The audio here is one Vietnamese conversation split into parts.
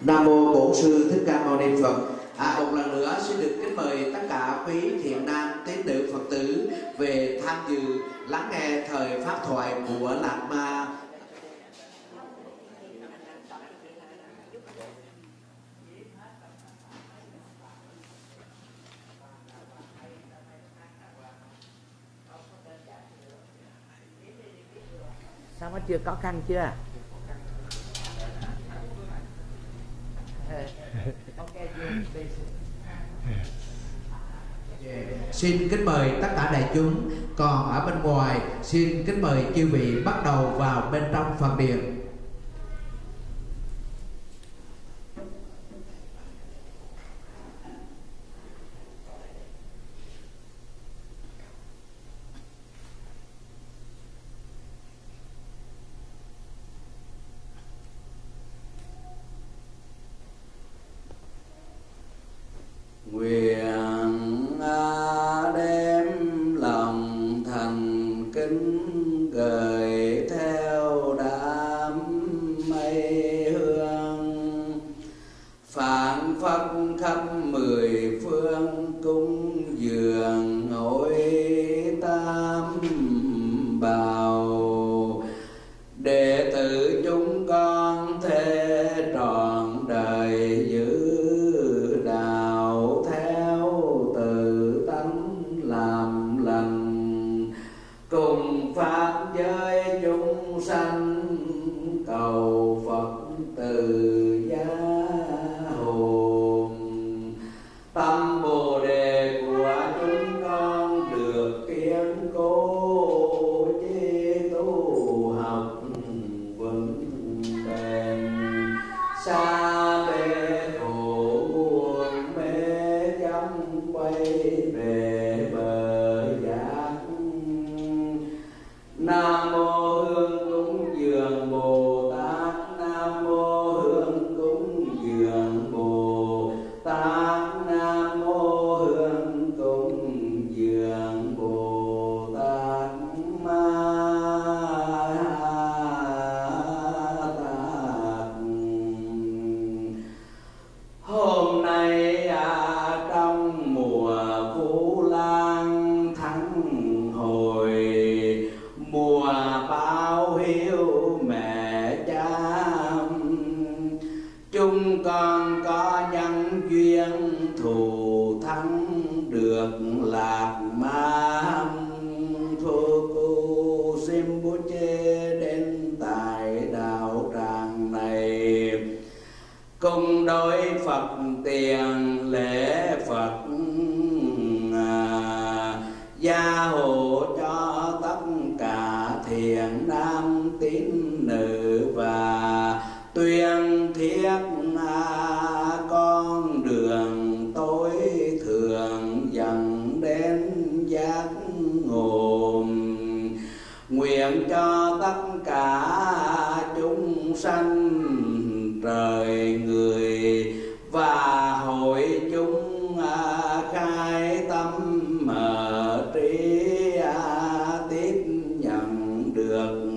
Nam mô Bổn Sư Thích Ca Mâu Ni Phật. Một lần nữa xin được kính mời tất cả quý thiện nam tín nữ Phật tử về tham dự lắng nghe thời pháp thoại của Lạt Ma. Sao nó chưa có khăn chưa? Xin kính mời tất cả đại chúng, còn ở bên ngoài xin kính mời chư vị bắt đầu vào bên trong Phật điện. Nguyện đem lòng thành kính gửi theo đám mây hương, phản phất khắp mười phương cúng dường hội tam bảo. Đệ tử chúng con thế trọn đời giữ đạo, theo tự tánh làm lành, cùng pháp giới chúng sanh cầu Phật từ gia hồn. Tâm Bồ Đề của chúng con được kiên cố, chí tu học vững bền, xa bề khổ buồn mê chấp quay về bờ giác. Nam mô Hương cúng dường Bồ Tát, Nam mô Hương cúng dường Bồ Tát, Nam mô Hương cúng dường Bồ Tát Ma Tát. Hôm nay trong mùa Vu Lan tháng hồi, mùa báo hiếu mẹ cha, chúng con có nhân duyên thù thắng được Lạt Ma tulku Rinpoche đến tại đạo tràng này, cùng đối Phật tiền lễ Phật, gia hộ cho tất cả thiện nam tín nữ và tuyên thiết con đường tối thượng dẫn đến giác ngộ. Nguyện cho tất cả chúng sanh trời người và hội chúng khai tâm mở trí, tiếp nhận được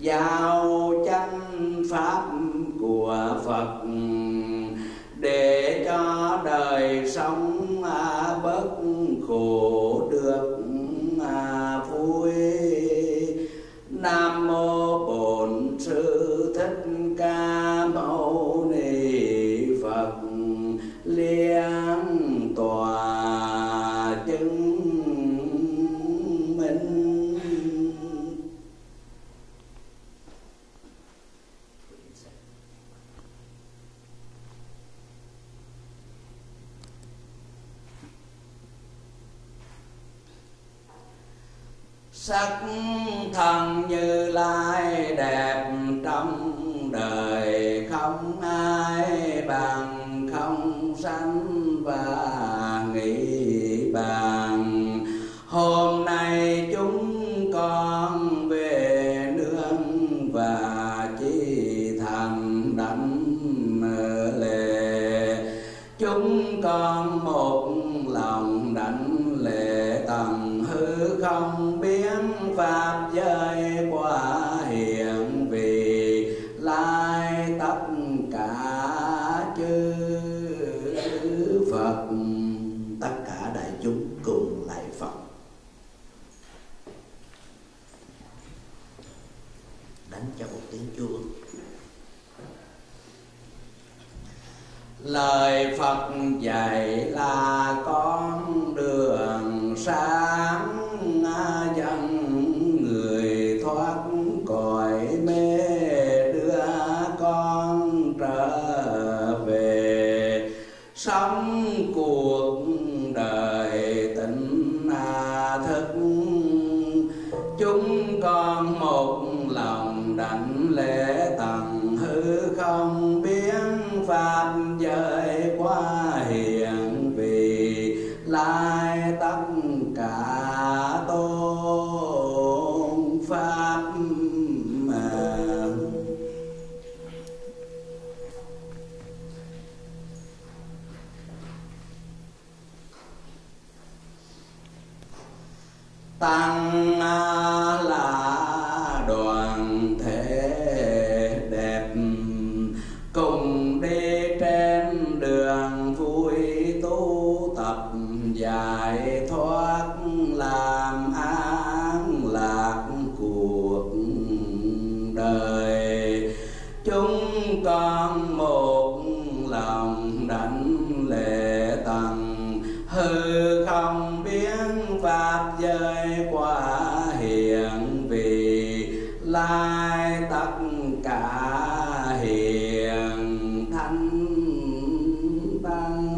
giáo chánh pháp của Phật, để cho đời sống bớt khổ được vui. Nam mô Bổn Sư Thích Ca Mâu Ni Phật. Liên tòa chứng minh. Sắc thân Như Lai đẹp trong đời, không ai bằng, không sanh và nghĩ bàn. Hôm nay chúng con về nương và chỉ thành đảnh lễ. Chúng con một lòng đảnh lễ tầng hư không biến pháp giới qua hiện vị. thánh cho một tiếng chuông. Lời Phật dạy là con đường sáng dẫn người thoát cõi mê, đưa con trở về sống cuộc đời tịnh thức. Chúng con một lòng đảnh lễ tầng hư không, biến pháp giới qua hiện vì lai tất cả tôn pháp. Tăng là đoàn thể đẹp, cùng đi trên đường vui tu tập giải thoát, làm an lạc cuộc đời. Chúng con một lòng đảnh lễ tầng hư không, biến pháp giới qua hiện vì lai tất cả hiền thánh tăng.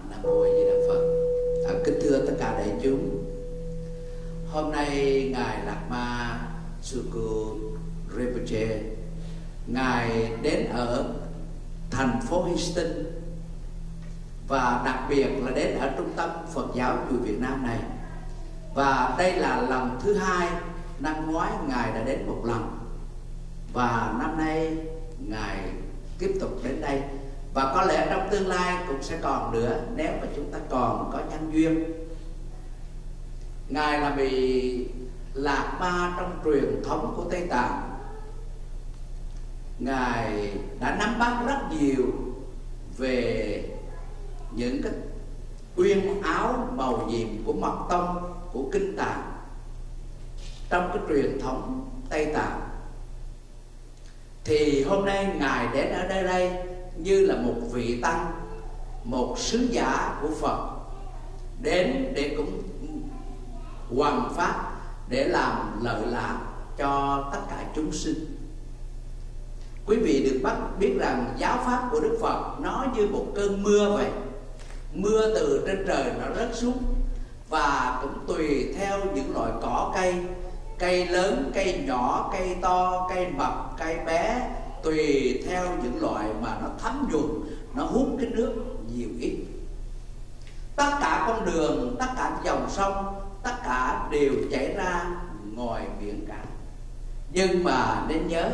Nam mô A Di Đà Phật. Kính thưa tất cả đại chúng, hôm nay ngài Lạt Ma Tulku Rinpoche, ngài đến ở thành phố Houston và đặc biệt là đến ở trung tâm Phật giáo chùa Việt Nam này. Và đây là lần thứ hai. Năm ngoái ngài đã đến một lần và năm nay ngài tiếp tục đến đây. Và có lẽ trong tương lai cũng sẽ còn nữa nếu mà chúng ta còn có nhân duyên. Ngài là vị Lạt Ma trong truyền thống của Tây Tạng. Ngài đã nắm bắt rất nhiều về những cái uyên áo màu nhiệm của mật tông, của kinh tạng trong cái truyền thống Tây Tạng. Thì hôm nay ngài đến ở đây như là một vị tăng, một sứ giả của Phật, đến để cũng hoằng pháp, để làm lợi lạc cho tất cả chúng sinh. Quý vị được biết rằng giáo pháp của Đức Phật nó như một cơn mưa vậy. Mưa từ trên trời nó rớt xuống, và cũng tùy theo những loại cỏ cây, cây lớn, cây nhỏ, cây to, cây mập, cây bé, tùy theo những loại mà nó thấm nhuần, nó hút cái nước nhiều ít. Tất cả con đường, tất cả dòng sông, tất cả đều chảy ra ngoài biển cả. Nhưng mà nên nhớ,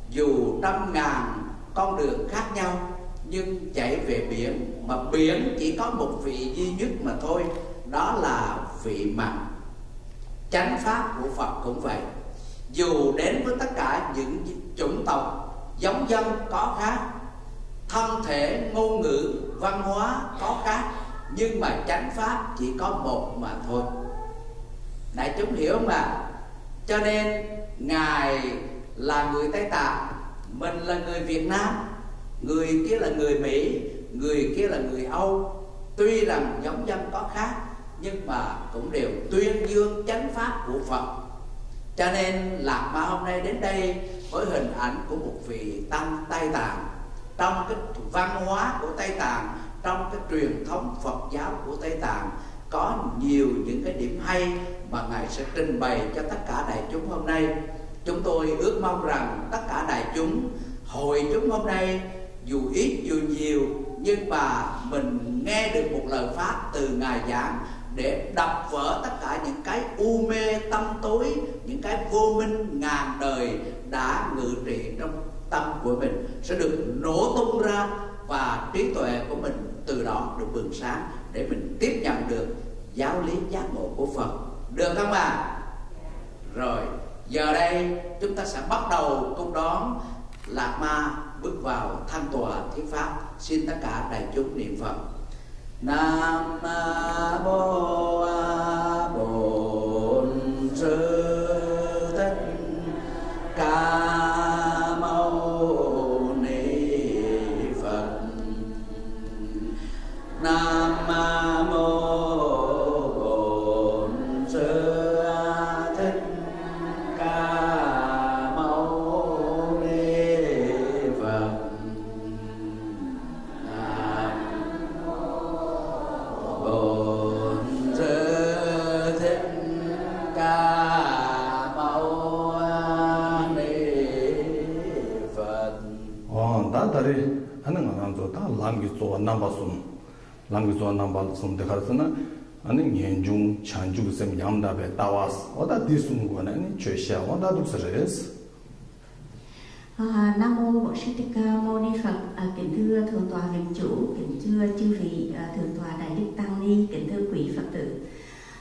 dù trăm ngàn con đường khác nhau nhưng chạy về biển, mà biển chỉ có một vị duy nhất mà thôi, đó là vị mặn. Chánh pháp của Phật cũng vậy. Dù đến với tất cả những chủng tộc, giống dân có khác, thân thể, ngôn ngữ, văn hóa có khác, nhưng mà chánh pháp chỉ có một mà thôi. Đại chúng hiểu không ạ? Cho nên ngài là người Tây Tạng, mình là người Việt Nam, người kia là người Mỹ, người kia là người Âu. Tuy rằng giống dân có khác, nhưng mà cũng đều tuyên dương chánh pháp của Phật. Cho nên Lạt Ma hôm nay đến đây với hình ảnh của một vị tăng Tây Tạng, trong cái văn hóa của Tây Tạng, trong cái truyền thống Phật giáo của Tây Tạng có nhiều những cái điểm hay mà ngài sẽ trình bày cho tất cả đại chúng hôm nay. Chúng tôi ước mong rằng tất cả đại chúng, hội chúng hôm nay dù ít dù nhiều, nhưng mà mình nghe được một lời pháp từ ngài giảng để đập vỡ tất cả những cái u mê tâm tối, những cái vô minh ngàn đời đã ngự trị trong tâm của mình sẽ được nổ tung ra, và trí tuệ của mình từ đó được bừng sáng để mình tiếp nhận được giáo lý giác ngộ của Phật. Được không bà? Rồi, giờ đây chúng ta sẽ bắt đầu cung đón Lạc Ma bước vào tham tọa thuyết pháp. Xin tất cả đại chúng niệm Phật. Nam mô Bổn Sư Thích Ca Mâu Ni Phật. Nam mô Bổn Sư Thích Ca Mâu Ni Phật. Nam Bổn Sư Thích Ca Mâu Ni Phật. 다 다리 하는 건 안도 다 랑기조 남바숨 랑기조 남바숨 데카르스나 아니 년중 찬주sem 양다베 따와스 어다 디숨 거는 죄샤 어다 두스레스. Nam mô Bổn Sư Thích Ca Mâu Ni Phật. Kính thưa thượng tọa viện chủ, kính thưa chư vị thượng tọa đại đức tăng ni, kính thưa quý Phật tử.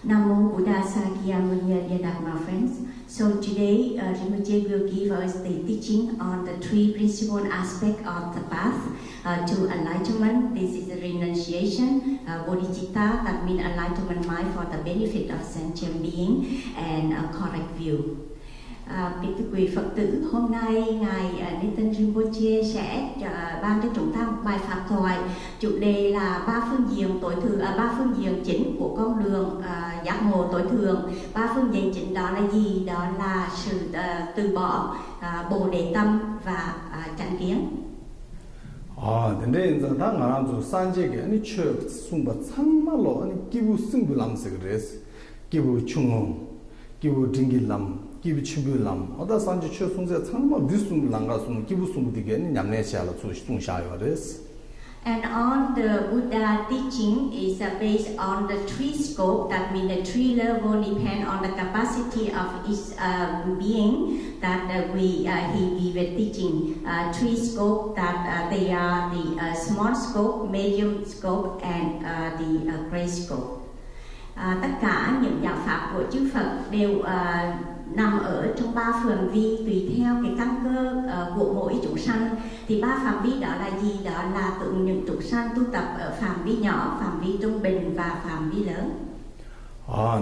Nam mô Buddha Sakyamuni Dharma friends. So today Rinpoche will give us the teaching on the three principal aspects of the path to enlightenment. This is the renunciation, bodhicitta, that means enlightenment mind for the benefit of sentient being, and a correct view. Kính thưa quý Phật tử, hôm nay Ngài Neten Rinpoche sẽ ban cho chúng ta một bài pháp thoại. Chủ đề là ba phương diện chính của con đường giác ngộ tối thượng. Ba phương diện chính đó là gì? Đó là sự từ bỏ, bồ đề tâm và chánh kiến. 근데 이제 다 나라도 산지게 아니 추 숨바 참말로 아니 기부 승불람세 그래서 기부 충응 기부 딩길람 기부 치불람 어다 산지 추 송세 참말 비숨랑가 숨 기부 숨디게 냠내샤라 수송샤요 그래서. And on the Buddha teaching is based on the three scope, that means the three level depend on the capacity of each being that he give teaching. Three scope that they are the small scope, medium scope and the great scope. Tất cả những giáo pháp của chư Phật đều nằm ở trong ba phạm vi tùy theo cái căn cơ của mỗi chúng sanh. Thì ba phạm vi đó là gì? Đó là tượng những chúng sanh tu tập ở phạm vi nhỏ, phạm vi trung bình và phạm vi lớn.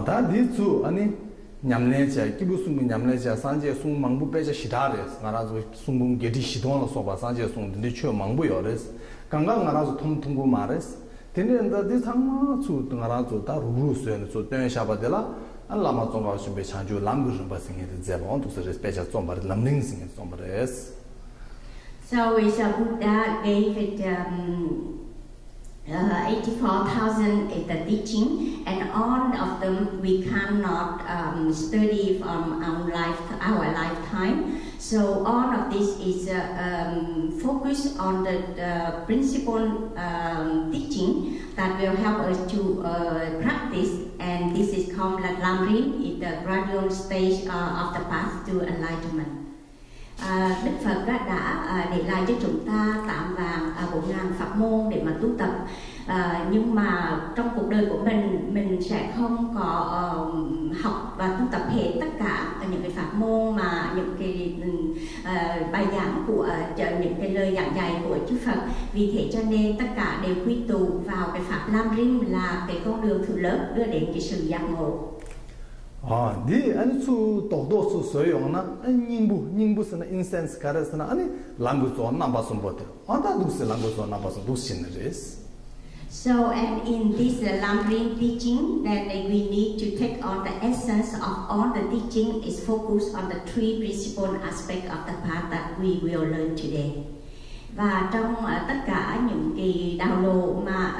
다 디츠 아니 냠내자 기부숨 냠내자 산제 숨 망부 빼자 시다레스 나라도 숨문 게디 시도는 소바 산제 숨 근데 추 망부요레스 강강 나라도 통통부 마레스 되는데 디 상마 주 나라도 다 루루스에는 저 때문에 샤바데라 알라마 종가우신 배 찬주 람그르 바싱에 제본 또 스페셜 좀바 람닝싱에 좀바레스. So is Buddha gave it 84,000 is the teaching, and all of them we cannot study from our lifetime. So all of this is focused on the principal teaching that will help us to practice, and this is called Lamrim, is the gradual stage of the path to enlightenment. Đức Phật đã để lại cho chúng ta 8 vạn 4.000 pháp môn để mà tu tập, nhưng mà trong cuộc đời của mình sẽ không có học và tu tập hết tất cả những cái pháp môn mà những cái bài giảng của những cái lời giảng dạy của chư Phật. Vì thế cho nên tất cả đều quy tụ vào cái pháp Lam Rim, là cái con đường thứ lớp đưa đến cái sự giác ngộ. 네 아니 수 도도수 소용나 닝부스나 인센스 가르스나 아니 랑구조 남바숨 보테 아다 두스 랑구조 남바숨 두신레스. So and in this Lamrim teaching, then we need to take on the essence of all the teaching is focused on the three principal aspects of the path that we will learn today. Và trong tất cả những cái đạo lộ mà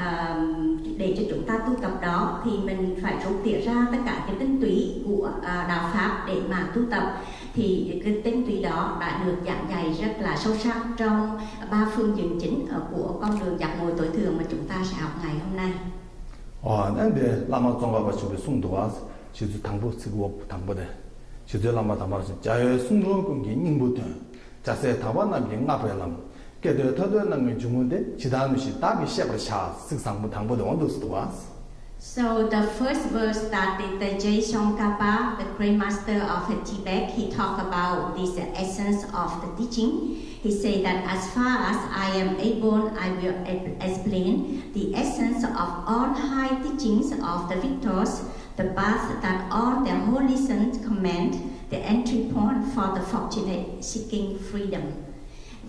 để cho chúng ta tu tập đó thì mình phải rút tỉa ra tất cả cái tinh túy của đạo pháp để mà tu tập. Thì cái tinh túy đó đã được giảng dạy rất là sâu sắc trong ba phương diện chính của con đường giác ngộ tối thượng mà chúng ta sẽ học ngày hôm nay. 근데 라마 종가바 집에 송도와 지주 당부 쓰고 당부대. 지주 라마 담아서 자유 송도 공기 닝부터. 자세 다반나 영납해람. 그때 더더는 주문데 지단시 답이 시작을 샤 식상부 당부도 원도스도와. So the first verse started the Tsongkhapa, the Great Master of Tibet. He talked about this essence of the teaching. He said that as far as I am able, I will explain the essence of all high teachings of the victors, the path that all their holy saints command, the entry point for the fortunate seeking freedom.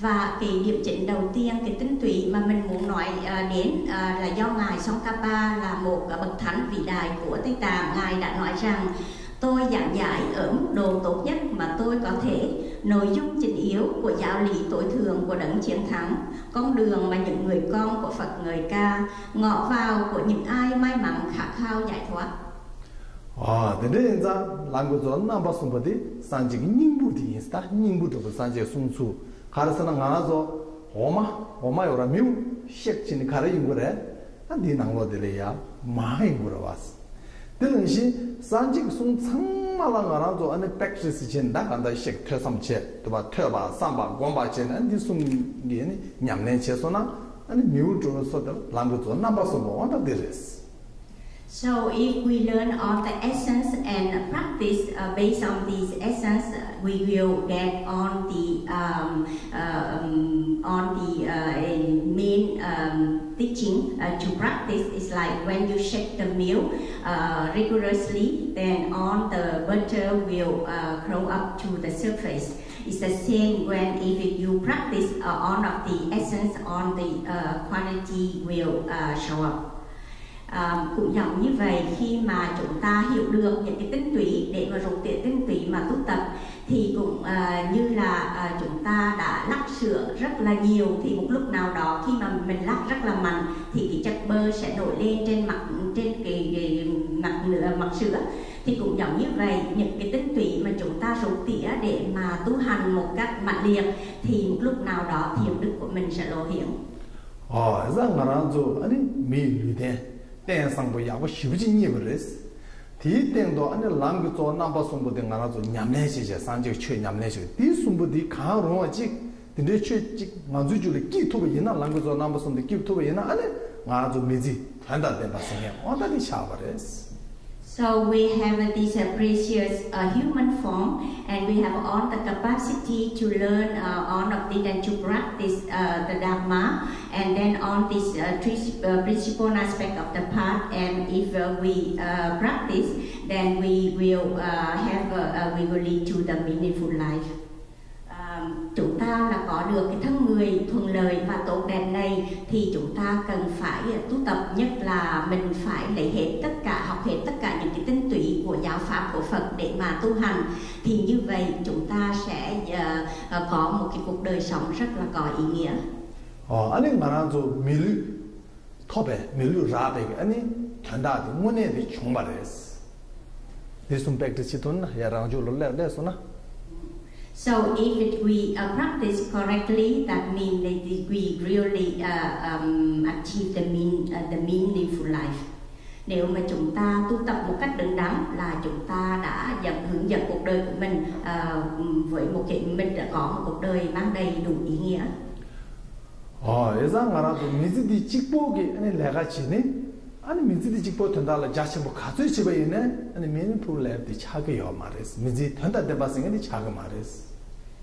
Và cái điểm chính đầu tiên, cái tinh túy mà mình muốn nói đến là do Ngài Tsongkhapa là một bậc thánh vĩ đại của Tây Tạng. Ngài đã nói rằng tôi giảng giải ở mức độ tốt nhất mà tôi có thể, nội dung chính yếu của giáo lý tối thượng của đấng chiến thắng, con đường mà những người con của Phật ngợi ca, ngõ vào của những ai may mắn khát khao giải thoát. 근데 이제 랑고존 남바송버디 산지 닝부디 인스타 닝부도 산지 순수 가르서는 가나서 오마 요라 뮤 시액진 가르인 거래 안디 나로들이야 마이 물어봤어 들은시 산지 순 상마랑 가나서 안에 백스시 진다 간다 시액 퇴삼체 또바 퇴바 삼바 공바체 안디 순기니 냠내 체소나 아니 뮤 쪽에서도 랑고존 남바송버 원다 데레스. So if we learn all the essence and practice based on these essence, we will get on the main teaching to practice. It's like when you shake the milk rigorously, then all the butter will grow up to the surface. It's the same when if you practice all of the essence, all the quality will show up. Cũng giống như vậy, khi mà chúng ta hiểu được những cái tinh túy để mà rút tỉa tinh túy mà tu tập thì cũng như là chúng ta đã lắc sữa rất là nhiều, thì một lúc nào đó khi mà mình lắc rất là mạnh thì cái chất bơ sẽ nổi lên trên mặt sữa. Thì cũng giống như vậy, những cái tinh túy mà chúng ta rút tỉa để mà tu hành một cách mạnh liệt thì một lúc nào đó thiền đức của mình sẽ lộ hiện. 땡 상보야고 쉬우진이 그랬어. 디땡도 안에 랑고 남바 송보데 가나서 냠내시제 산지 최 냠내시. 디 송보디 가로지 근데 최직 만주줄이 끼토가 이나 랑고 남바 송데 끼토가 이나 안에 가서 미지 한다 된 봤어요. 어디다 샤버레스. So we have this precious human form, and we have all the capacity to learn all of it and to practice the Dharma, and then all this principal aspect of the path. And if we practice, then we will we will lead to the meaningful life. Chúng ta là có được cái thân người thuận lợi và tốt đẹp này thì chúng ta cần phải tu tập, nhất là mình phải lấy hết tất cả, học hết tất cả những cái tinh túy của giáo pháp của Phật để mà tu hành, thì như vậy chúng ta sẽ có một cái cuộc đời sống rất là có ý nghĩa. 아니 말하죠 밀 톱에 밀루 라베게 아니 견다디 문에디 총발했어. 대순 백드치돈 야랑주 롤레레소나. So if we practice correctly, that means that we really achieve the meaningful life. Nếu mà chúng ta tu tập một cách đúng đắn là chúng ta đã hướng dẫn cuộc đời của mình với một cái mình đã có một cuộc đời mang đầy đủ ý nghĩa. 예상 알아도 미지디 직보기 아니 내가 지니 아니 미지디 직보 된다라 자체 뭐 가져 집에 있네 아니 meaningful life 차게요 말했어. 미지 된다 때 봤으니 차게 말했어.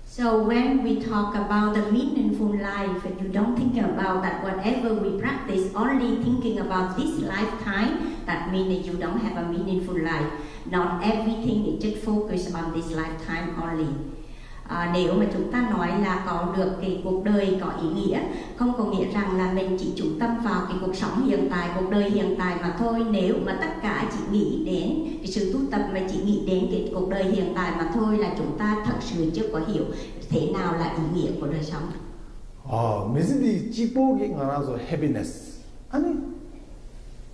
So when we talk about the meaningful life, you don't think about that whatever we practice, only thinking about this lifetime, that means that you don't have a meaningful life. Not everything is just focused on this lifetime only. Nếu mà chúng ta nói là có được cái cuộc đời có ý nghĩa, không có nghĩa rằng là mình chỉ chú tâm vào cái cuộc sống hiện tại, cuộc đời hiện tại mà thôi. Nếu mà tất cả chỉ nghĩ đến cái sự tu tập mà chỉ nghĩ đến cái cuộc đời hiện tại mà thôi là chúng ta thật sự chưa có hiểu thế nào là ý nghĩa của đời sống. 미지디 직보기 알아서 happiness 아니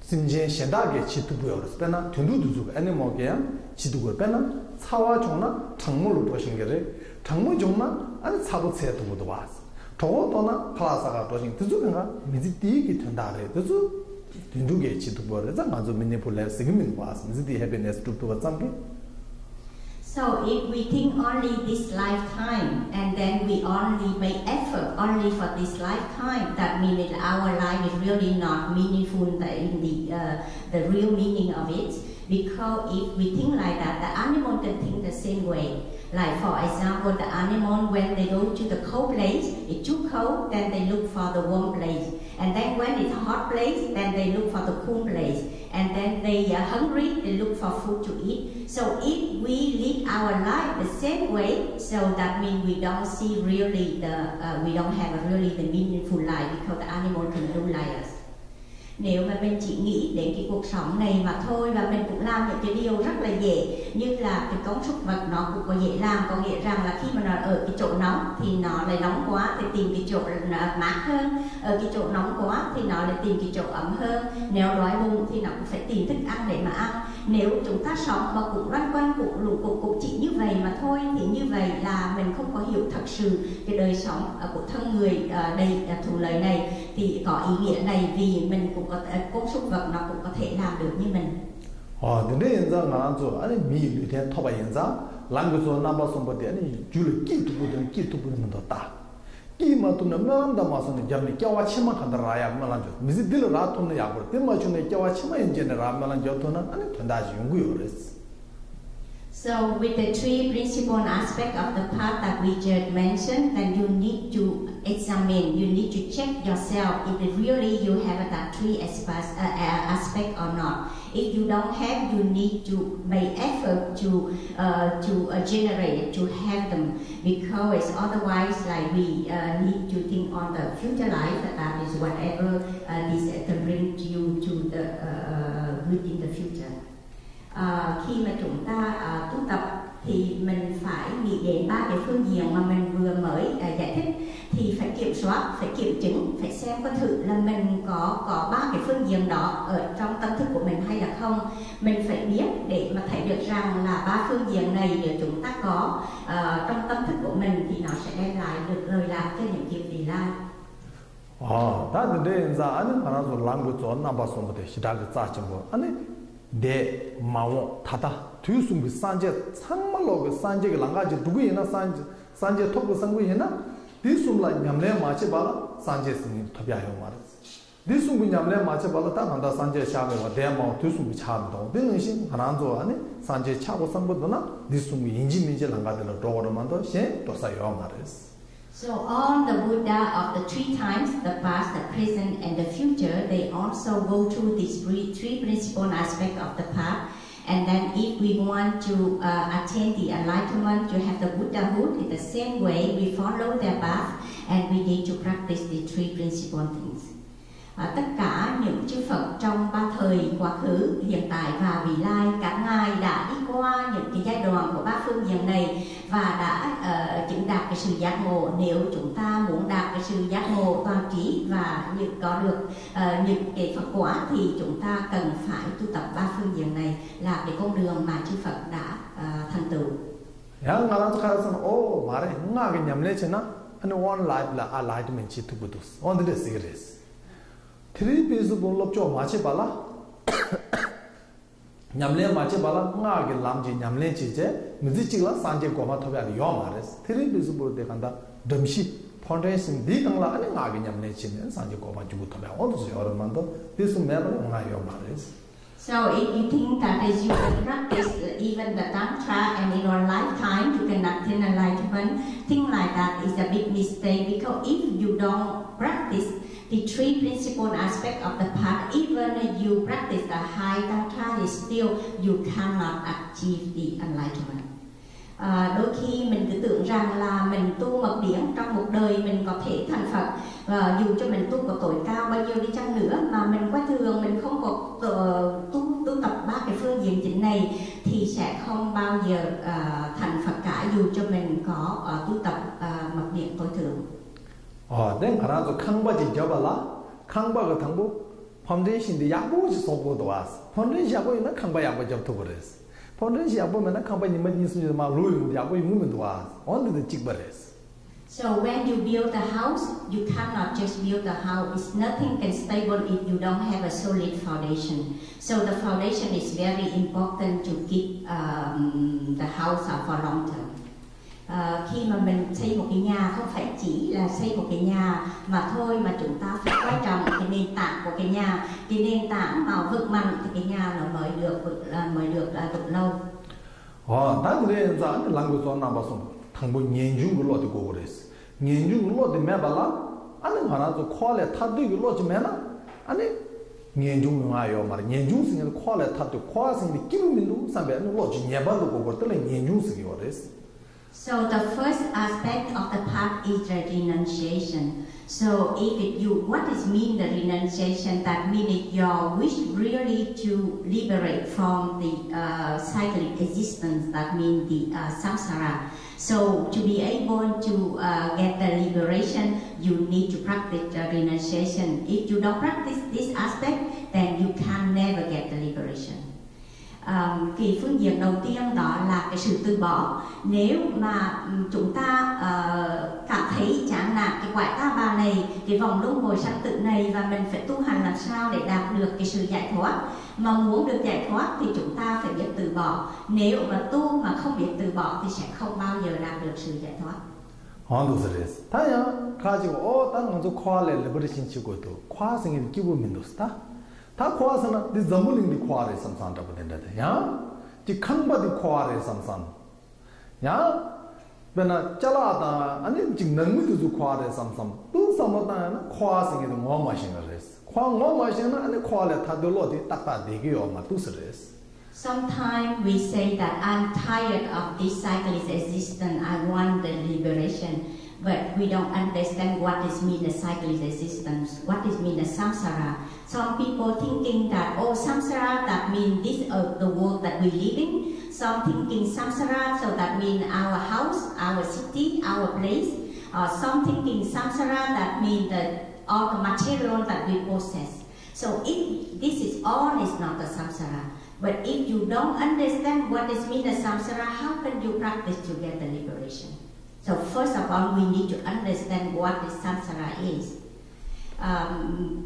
진짜 현다게 지도부여서 빼나 된도도 주고 아니 뭐게야 지도고 빼나 사와 종나 장물로 도신 게래 장물 종나 아니 사고세 도도 봤어 더더나 플라사가 도신 드주가 미지디기 된다래 드주 된도게 지도부여서 아주 미니폴레 시그민 봤어 미지디 해피니스 투투가 잠게. So if we think only this lifetime and then we only make effort only for this lifetime, that means that our life is really not meaningful in the real meaning of it. Because if we think like that, the animal can think the same way. Like for example, the animal when they go to the cold place, it's too cold, then they look for the warm place. And then when it's hot place, then they look for the cool place. And then they are hungry, they look for food to eat. So if we live our life the same way, so that means we don't see really we don't have a really the meaningful life because the animal can do like us. Nếu mà mình chỉ nghĩ đến cái cuộc sống này mà thôi và mình cũng làm những cái điều rất là dễ, như là cái con súc vật nó cũng có dễ làm, có nghĩa rằng là khi mà nó ở cái chỗ nóng thì nó lại nóng quá thì tìm cái chỗ mát hơn, ở cái chỗ nóng quá thì nó lại tìm cái chỗ ấm hơn, nếu đói bụng thì nó cũng phải tìm thức ăn để mà ăn. Nếu chúng ta sống mà cũng loanh quanh cũng chỉ như vậy mà thôi thì như vậy là mình không có hiểu thật sự cái đời sống của thân người đầy thuận lợi này, thì có ý nghĩa này vì mình cũng có con súc vật nó cũng có thể làm được như mình. 근데 인자 나한테 아니 미리 된 토바 인자 랑고서 나바송버데 아니 줄을 끼투부는 더 끼마도 남난다 마서는 잠니 껴와 치마 간다라야 말한죠. 미지들 라톤네 야고 때마주네 껴와 치마 인제라 말한 저토는 아니 된다지 연구요레스. So with the three principal aspects of the path that we just mentioned, then you need to examine, you need to check yourself if really you have that three aspect or not. If you don't have, you need to make effort to generate, to have them, because otherwise, like we need to think on the future life, that is whatever this can bring you to the good in the future. Khi mà chúng ta tu tập thì mình phải nghĩ đến ba cái phương diện mà mình vừa mới giải thích, thì phải kiểm soát, phải kiểm chứng, phải xem có thử là mình có ba cái phương diện đó ở trong tâm thức của mình hay là không. Mình phải biết để mà thấy được rằng là ba phương diện này nếu chúng ta có trong tâm thức của mình thì nó sẽ đem lại được lời lạc cho những kiếp vị lai. 다 근데 이제 아니 하나도 랑고 좀 나봐서부터 시작을 짜지 뭐 아니 내 마오 타다 뒤숨비 산제 상말로 그 산제가 랑가지 누구이나 산제 톱고 상구이나 뒤숨라 냠내 마치 봐 산제 스님 톱야요 말았어. 뒤숨비 냠내 마치 봐도 딱 한다 산제 샤베와 대마오 뒤숨비 차도 되는신 하나도 아니 산제 차고 상보도나 뒤숨비 인지민제 랑가들 로거만도 셴 도사요 말았어. So all the Buddha of the three times, the past, the present, and the future, they also go through these three principal aspects of the path. And then if we want to attain the enlightenment, to have the Buddhahood, in the same way, we follow their path and we need to practice the three principal things. Tất cả những chư Phật trong ba thời quá khứ, hiện tại và vị lai, các ngài đã đi qua những cái giai đoạn của ba phương diện này và đã chứng đạt cái sự giác ngộ. Nếu chúng ta muốn đạt cái sự giác ngộ toàn trí và có được những cái Phật quả thì chúng ta cần phải tu tập ba phương diện này, là cái con đường mà chư Phật đã thành tựu. 양 알아서 가서는 오 말에 흥하게 냠내잖아. 아니 one life là enlightenment chỉ tu bút. On the cigarettes. Three pieces of love cho 마치 발라. 냠내 마치 발라 흥하게 남지 냠내 지제 무지치라 산제 고마 토비야 요 말레스. Three pieces of 데 간다. 덤시 foundation 디강라 아니 나게 냠내 지는 산제 고마 주고 토비야. 어디서 여러분도 this never 흥하요 말레스. So if you think that as you can practice even the Tantra and in your lifetime you can attain enlightenment, think like that is a big mistake, because if you don't practice the three principal aspects of the path, even if you practice the high Tantra, still you cannot achieve the enlightenment. Đôi khi mình cứ tưởng rằng là mình tu mật điển trong một đời mình có thể thành Phật, dù cho mình tu có tuổi cao bao nhiêu đi chăng nữa mà mình qua thường mình không có tu tập ba cái phương diện chính này thì sẽ không bao giờ thành Phật cả, dù cho mình có tu tập mật điển tối thượng. 내가 하나도 강바지 접어라. 강바가 당부 파운데이션데 야보지 속고도 왔어. 파운데이션 야보이나 강바 야보 접도 그랬어. 파운데이션 야보면은 강바님은 인수지 막 로이 야보이 무면도 왔어. 언제도 찍버렸어. So when you build a house, you cannot just build a house. It's nothing can stable if you don't have a solid foundation. So the foundation is very important to keep the house for long term. Khi mà mình xây một cái nhà không phải chỉ là xây một cái nhà mà thôi, mà chúng ta phải quan trọng cái nền tảng của cái nhà. Cái nền tảng mà vững mạnh thì cái nhà nó mới được vững lâu. 다 그래 이제 랑고서 나봐서 당부 년중으로 되고 그랬어. 년중으로 되면 발라 아니 하나도 퀄레 타도기로 되면은 아니 년중 와요 말 년중승의 퀄레 타도 퀄승이 기분민도 상배는 로지 녀바도 고고 때문에 년중승이 그랬어. So the first aspect of the path is the renunciation. So what is mean the renunciation? That means your wish really to liberate from the cyclic existence. That means the samsara. So to be able to get the liberation, you need to practice the renunciation. If you don't practice this aspect, then you can never get the liberation. Cái phương diện đầu tiên đó là cái sự từ bỏ. Nếu mà chúng ta cảm thấy chán nản cái quải ta bà này, cái vòng luân hồi sanh tử này, và mình phải tu hành làm sao để đạt được cái sự giải thoát, mà muốn được giải thoát thì chúng ta phải biết từ bỏ. Nếu mà tu mà không biết từ bỏ thì sẽ không bao giờ đạt được sự giải thoát. 그래서 다야 가지고 딱 먼저 퀄레를 버리신 치고도 퀄생이 기분민도스다. 다 코아서는 이 전문인이 코아를 삼산다고 된다대. 야, 이 칸바디 코아를 삼산. 야, 베나 잘라다 아니 지금 능무도 코아를 삼삼. 또 삼았다는 코아생이도 뭐 마시는 거랬어. 코아 뭐 마시는 아니 코아를 타들로디 딱딱 되게요. 막 두스레스. Sometimes we say that I'm tired of this cyclic existence. I want the liberation. But we don't understand what is mean the cyclic existence, what is mean the samsara. Some people thinking that, oh, samsara, that means this the world that we live in. Some thinking samsara, so that means our house, our city, our place. Some thinking samsara, that means all the material that we possess. So if this is all is not the samsara. But if you don't understand what is mean the samsara, how can you practice to get the liberation? So first of all, we need to understand what the samsara is.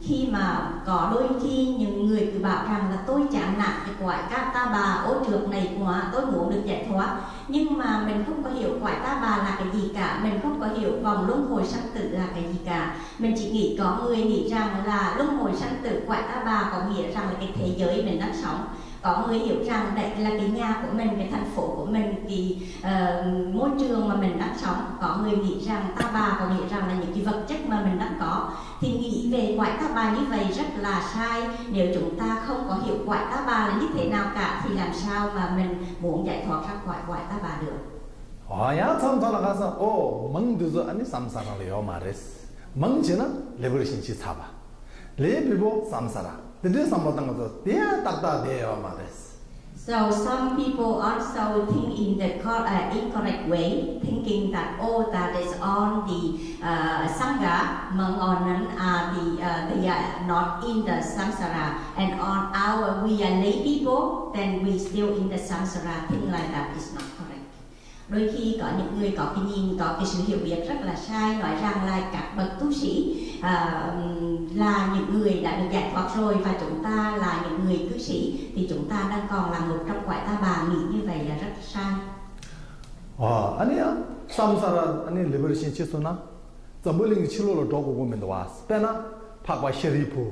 Khi mà có đôi khi những người cứ bảo rằng là tôi chán nản cái quải các ta bà ô trượt này quá, tôi muốn được giải thoát, nhưng mà mình không có hiểu quải ta bà là cái gì cả, mình không có hiểu vòng luân hồi sanh tử là cái gì cả. Mình chỉ nghĩ có người nghĩ rằng là luân hồi sanh tử quải ta bà có nghĩa rằng là cái thế giới mình đang sống. Có người hiểu rằng đây là cái nhà của mình, cái thành phố của mình, cái môi trường mà mình đang sống. Có người nghĩ rằng ta bà có nghĩa rằng là những cái vật chất mà mình đang có. Thì nghĩ về quải ta bà như vậy rất là sai. Nếu chúng ta không có hiểu quải ta bà là như thế nào cả, thì làm sao mà mình muốn giải thoát ra khỏi quải ta bà được. 야, samsara 가서 멍두서 아니 samsara래요 말했어. 멍지는 liberation 치 잡아. 레비보 samsara. 근데 samsara 가서 대야 딱딱 돼요 말했어. So some people also think in the incorrect way, thinking that that is on the sangha, they are not in the samsara, and on our we are lay people, then we still in the samsara. Thing like that is not correct. Đôi khi có những người có cái nhìn, có cái sự hiểu biết rất là sai, nói rằng là các bậc tu sĩ là những người đã được giải thoát rồi, và chúng ta là những người cư sĩ thì chúng ta đang còn là một trong quải ta bà. Nghĩ như vậy là rất sai. 아니야. samsara 아니 liberation 치소나. 점불링 치료로 도고 보면 와. 스페나 파과 셰리프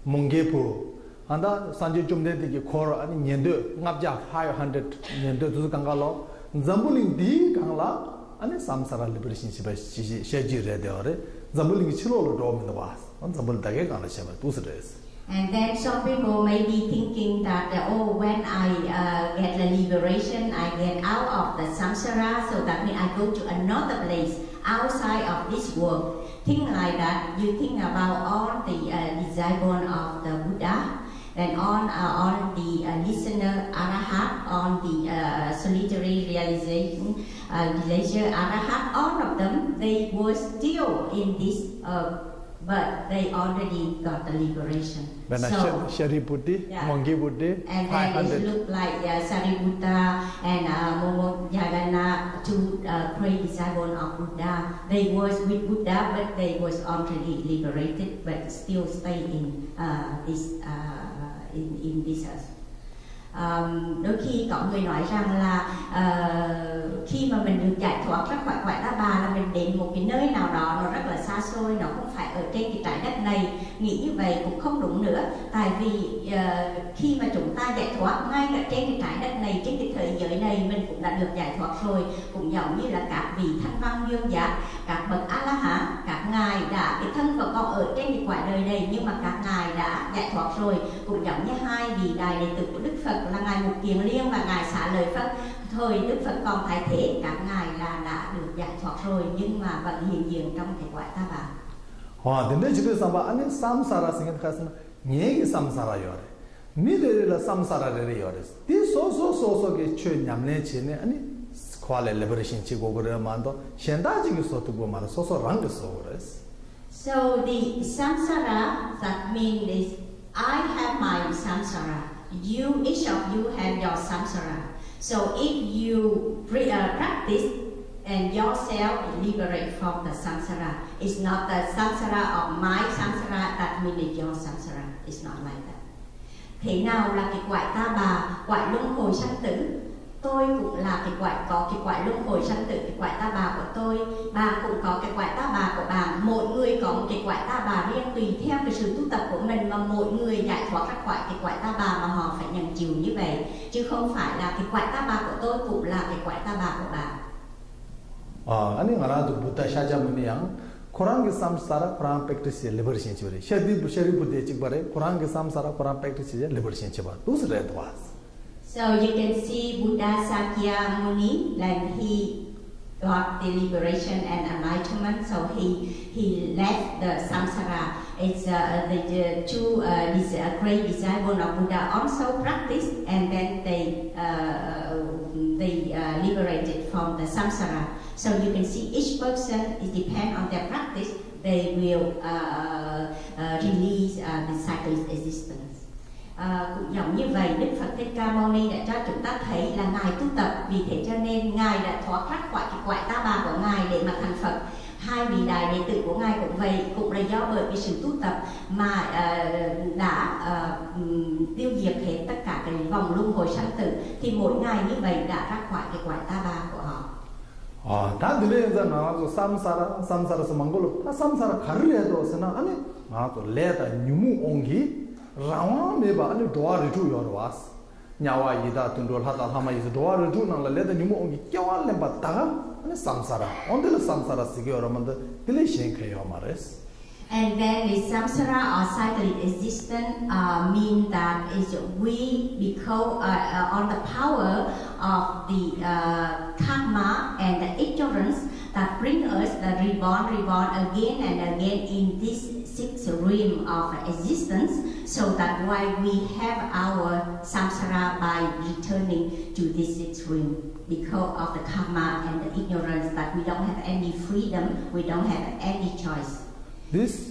몽게프 안다 산지 좀 되게 코어 아니 년도 납자 500 년도 두 강가로 점불링 디 강라 아니 samsara liberation 치바 셰지레 되어래. 점불링 치료로 도면 와. 점불 다게 강라 셰바 두스레스. And then some people may be thinking that, when I get the liberation, I get out of the samsara, so that means I go to another place outside of this world. Think like that. You think about all the disciples of the Buddha, and on the listener Arahat, on the solitary realization Arahat, all of them, they were still in this but they already got the liberation. So, Shariputi, Monkey Buddhi, and then it looked like Sariputta and Momoyagana, two great disciples of Buddha. They was with Buddha, but they was already liberated, but still stay in this earth. Đôi khi có người nói rằng là khi mà mình được giải thoát ra khỏi cõi Ta Bà là mình đến một cái nơi nào đó nó rất là xa xôi, nó không phải ở trên cái trái đất này. Nghĩ như vậy cũng không đúng nữa, tại vì khi mà chúng ta giải thoát ngay cả trên cái trái đất này, trên cái thế giới này mình cũng đã được giải thoát rồi. Cũng giống như là các vị thanh văn dương giác, các bậc A La Hán, các ngài đã cái thân vẫn còn ở trên cái cõi đời này, nhưng mà các ngài đã giải thoát rồi. Cũng giống như hai vị đại đệ tử của Đức Phật là ngài Mục Kiền Liên và ngài Xá Lợi Phất. Thời Đức Phật còn tại thế, các ngài là đã được giải thoát rồi, nhưng mà vẫn hiện diện trong cái cõi Ta Bà. 근데 지금 삼바 안에 samsara 생각하시면 얘기 samsara요. 미래를 samsara를 요래. 이 소소소소게 최 냠내지네 아니 퀄레 리버레이션 치고 그러면도 현다지기 소트고 말 소소랑 그서 그랬어. So the samsara that means is I have my samsara. You, each of you have your samsara. So if you practice and yourself liberate from the samsara, it's not the samsara of my samsara that means your samsara. It's not like that. Thế nào là cái quải Ta Bà, quải luân hồi sanh tử? Tôi cũng là có cái quải luân hồi sanh tử, cái quải Ta Bà của tôi. Bạn cũng có cái quải Ta Bà của bạn. Mỗi người có một cái quải Ta Bà riêng tùy theo cái sự tu tập của mình mà mỗi người giải thoát ra khỏi cái quải Ta Bà mà họ phải nhận chịu như vậy. Chứ không phải là cái quải Ta Bà của tôi cũng là cái quải Ta Bà của bạn. 아니 나라도 부다 샤자문이양 코란게 삼사라 코란 practice liberation 치버리 샤리부데 찍바레 코란게 삼사라 코란 practice liberation 치바 두스레 도와스. So you can see Buddha Sakyamuni, like he got the liberation and enlightenment, so he left the samsara. It's the two great disciples of Buddha also practiced, and then they liberated from the samsara. So you can see each person, it depends on their practice, they will release the cyclic existence. Cũng giống như vậy, Đức Phật Thích Ca Mâu Ni đã cho chúng ta thấy là ngài tu tập, vì thế cho nên ngài đã thoát thoát khỏi cái quải Ta Bà của ngài để mà thành Phật. Hai vị đại đệ tử của ngài cũng vậy, cũng là do bởi cái sự tu tập mà đã tiêu diệt hết tất cả cái vòng luân hồi sanh tử. Thì mỗi ngày như vậy đã ra khỏi cái quải Ta Bà của họ. 다 들려서 나와서 삼사라서 망골로 다 삼사라 가르려도 쓰나 아니 나도 레다 뉴무 옹기 라와 메바 아니 도와를 주 여러 왔어 냐와 이다 둔돌 하다 하마 이제 도와를 주는 레다 뉴무 옹기 껴알렘 받다가 아니 삼사라 언들 삼사라 쓰기 여러분들 들리신 거예요 말했어. And then the samsara or cyclic existence mean that is we become on the power of the karma and the ignorance that bring us the reborn again and again in this sixth realm of existence. So that's why we have our samsara by returning to this sixth realm, because of the karma and the ignorance that we don't have any freedom, we don't have any choice. This,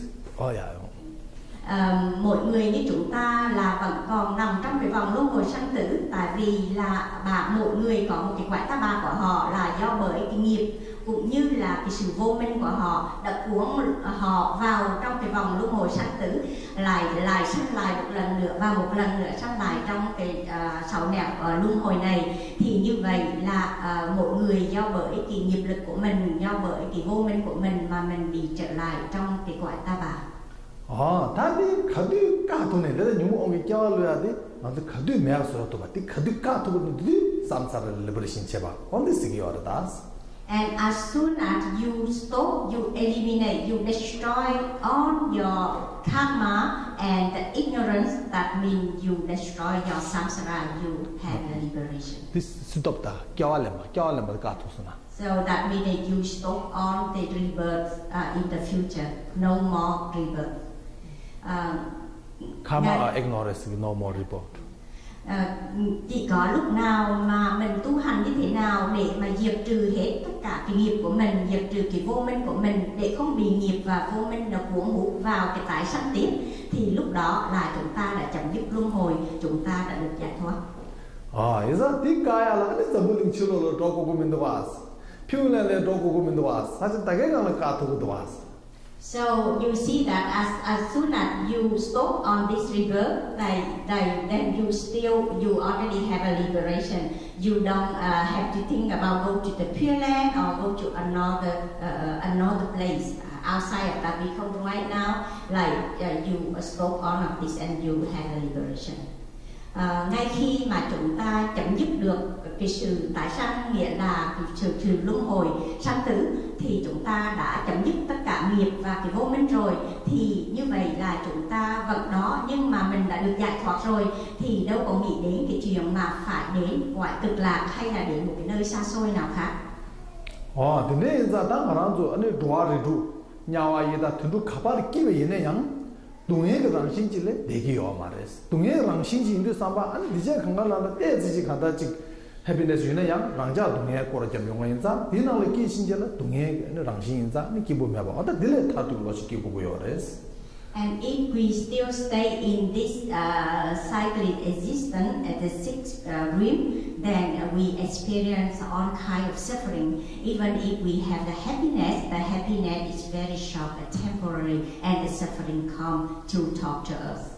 mỗi người như chúng ta là vẫn còn nằm trong cái vòng luân hồi sanh tử, tại vì là mỗi người có một cái quải Ta Bà của họ là do bởi cái nghiệp cũng như là cái sự vô minh của họ đã cuốn họ vào trong cái vòng luân hồi sanh tử, lại sanh lại một lần nữa và một lần nữa sanh lại trong cái sáu nẻo luân hồi này. Thì như vậy là mỗi người do bởi cái nghiệp lực của mình, do bởi cái vô minh của mình mà mình bị trở lại trong cái quải Ta Bà. 다들 가도 까도네 내가 너무 오게 껴려야 돼. 나도 가도 매서도 봐. 가도 까도도 삼사를 liberation 제바. 언제 쓰기 어려다. And as soon as you stop, you eliminate, you destroy all your karma and the ignorance, that means you destroy your samsara, you have the liberation. This stop다. 껴알렘 까도스나. So that means that you stop all the rebirth in the future, no more rebirth. Karma ignorance, no more rebirth. Chỉ có lúc nào mà mình tu hành như thế nào để mà diệt trừ hết tất cả cả cái nghiệp của mình, diệt trừ cái vô minh của mình để không bị nghiệp và vô minh nó cuốn hút vào cái tái sanh tiếp, thì lúc đó là chúng ta đã chấm dứt luân hồi, chúng ta đã được giải thoát. 그래서 뒷가야라 안에서 물린 치료를 도고 고민도 왔어. 피울래래 도고 고민도 왔어. 사실 다게가는 까토고도 왔어. So you see that as soon as you stop on this river, then you already have a liberation. You don't have to think about go to the Pure Land or go to another place outside of that. Because right now, you stop all of this and you have a liberation. Ngay khi mà chúng ta chấm dứt được cái sự tái sanh, nghĩa là cái sự luân hồi sanh tử, thì chúng ta đã chấm dứt tất cả nghiệp và cái vô minh rồi, thì như vậy là chúng ta vẫn đó, nhưng mà mình đã được giải thoát rồi thì đâu có nghĩ đến cái chuyện mà phải đến ngoại cực lạc hay là đến một cái nơi xa xôi nào khác. 근데 이제 딱 말하죠. 아니 도와리도 냐와이다 튼도 가발이 끼고 얘네양 동해가 랑신질래 내기요 말했어. 동해 랑신진도 삼바 아니 이제 강가라는 때지지 가다지 해피네스 유네양 랑자 동해 거라 점용인자 디나를 끼신질래 동해 랑신인자 니 기보면 봐. 어디 들레 타도 것이 기보고요 그랬어. And if we still stay in this cyclic existence at the sixth rim, then we experience all kind of suffering. Even if we have the happiness is very short and temporary, and the suffering come to torture us.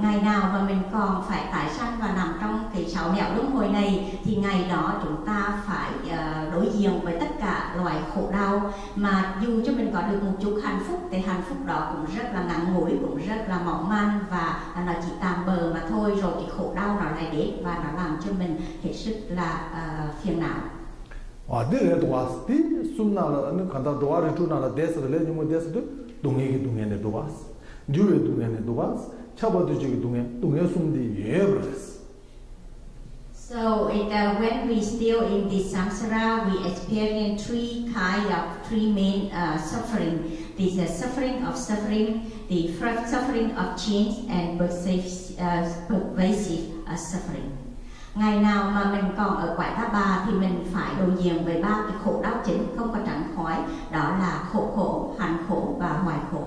Ngày nào mà mình còn phải tái sanh và nằm trong cái sáu nẻo luân hồi này, thì ngày đó chúng ta phải đối diện với tất cả loại khổ đau. Mà dù cho mình có được một chút hạnh phúc, thì hạnh phúc đó cũng rất là ngắn ngủi, cũng rất là mỏng manh, và nó chỉ tạm bợ mà thôi, rồi cái khổ đau nó lại đến và nó làm cho mình hết sức là phiền não. 내가 도왔어. 이 숨나라는 간다 도와를 주나라 대서를 내주면 대서도 동해에 도왔어. 뉴에 동해에 도왔어. 차버드지기 동해 숨디 예브레스. So when we still in this samsara, we experience three main suffering. This is suffering of suffering, the first suffering of change, and pervasive suffering. Ngày nào mà mình còn ở cõi Ta Bà thì mình phải đối diện với ba cái khổ đau chính không có tránh khỏi, đó là khổ, hạnh khổ và hoài khổ.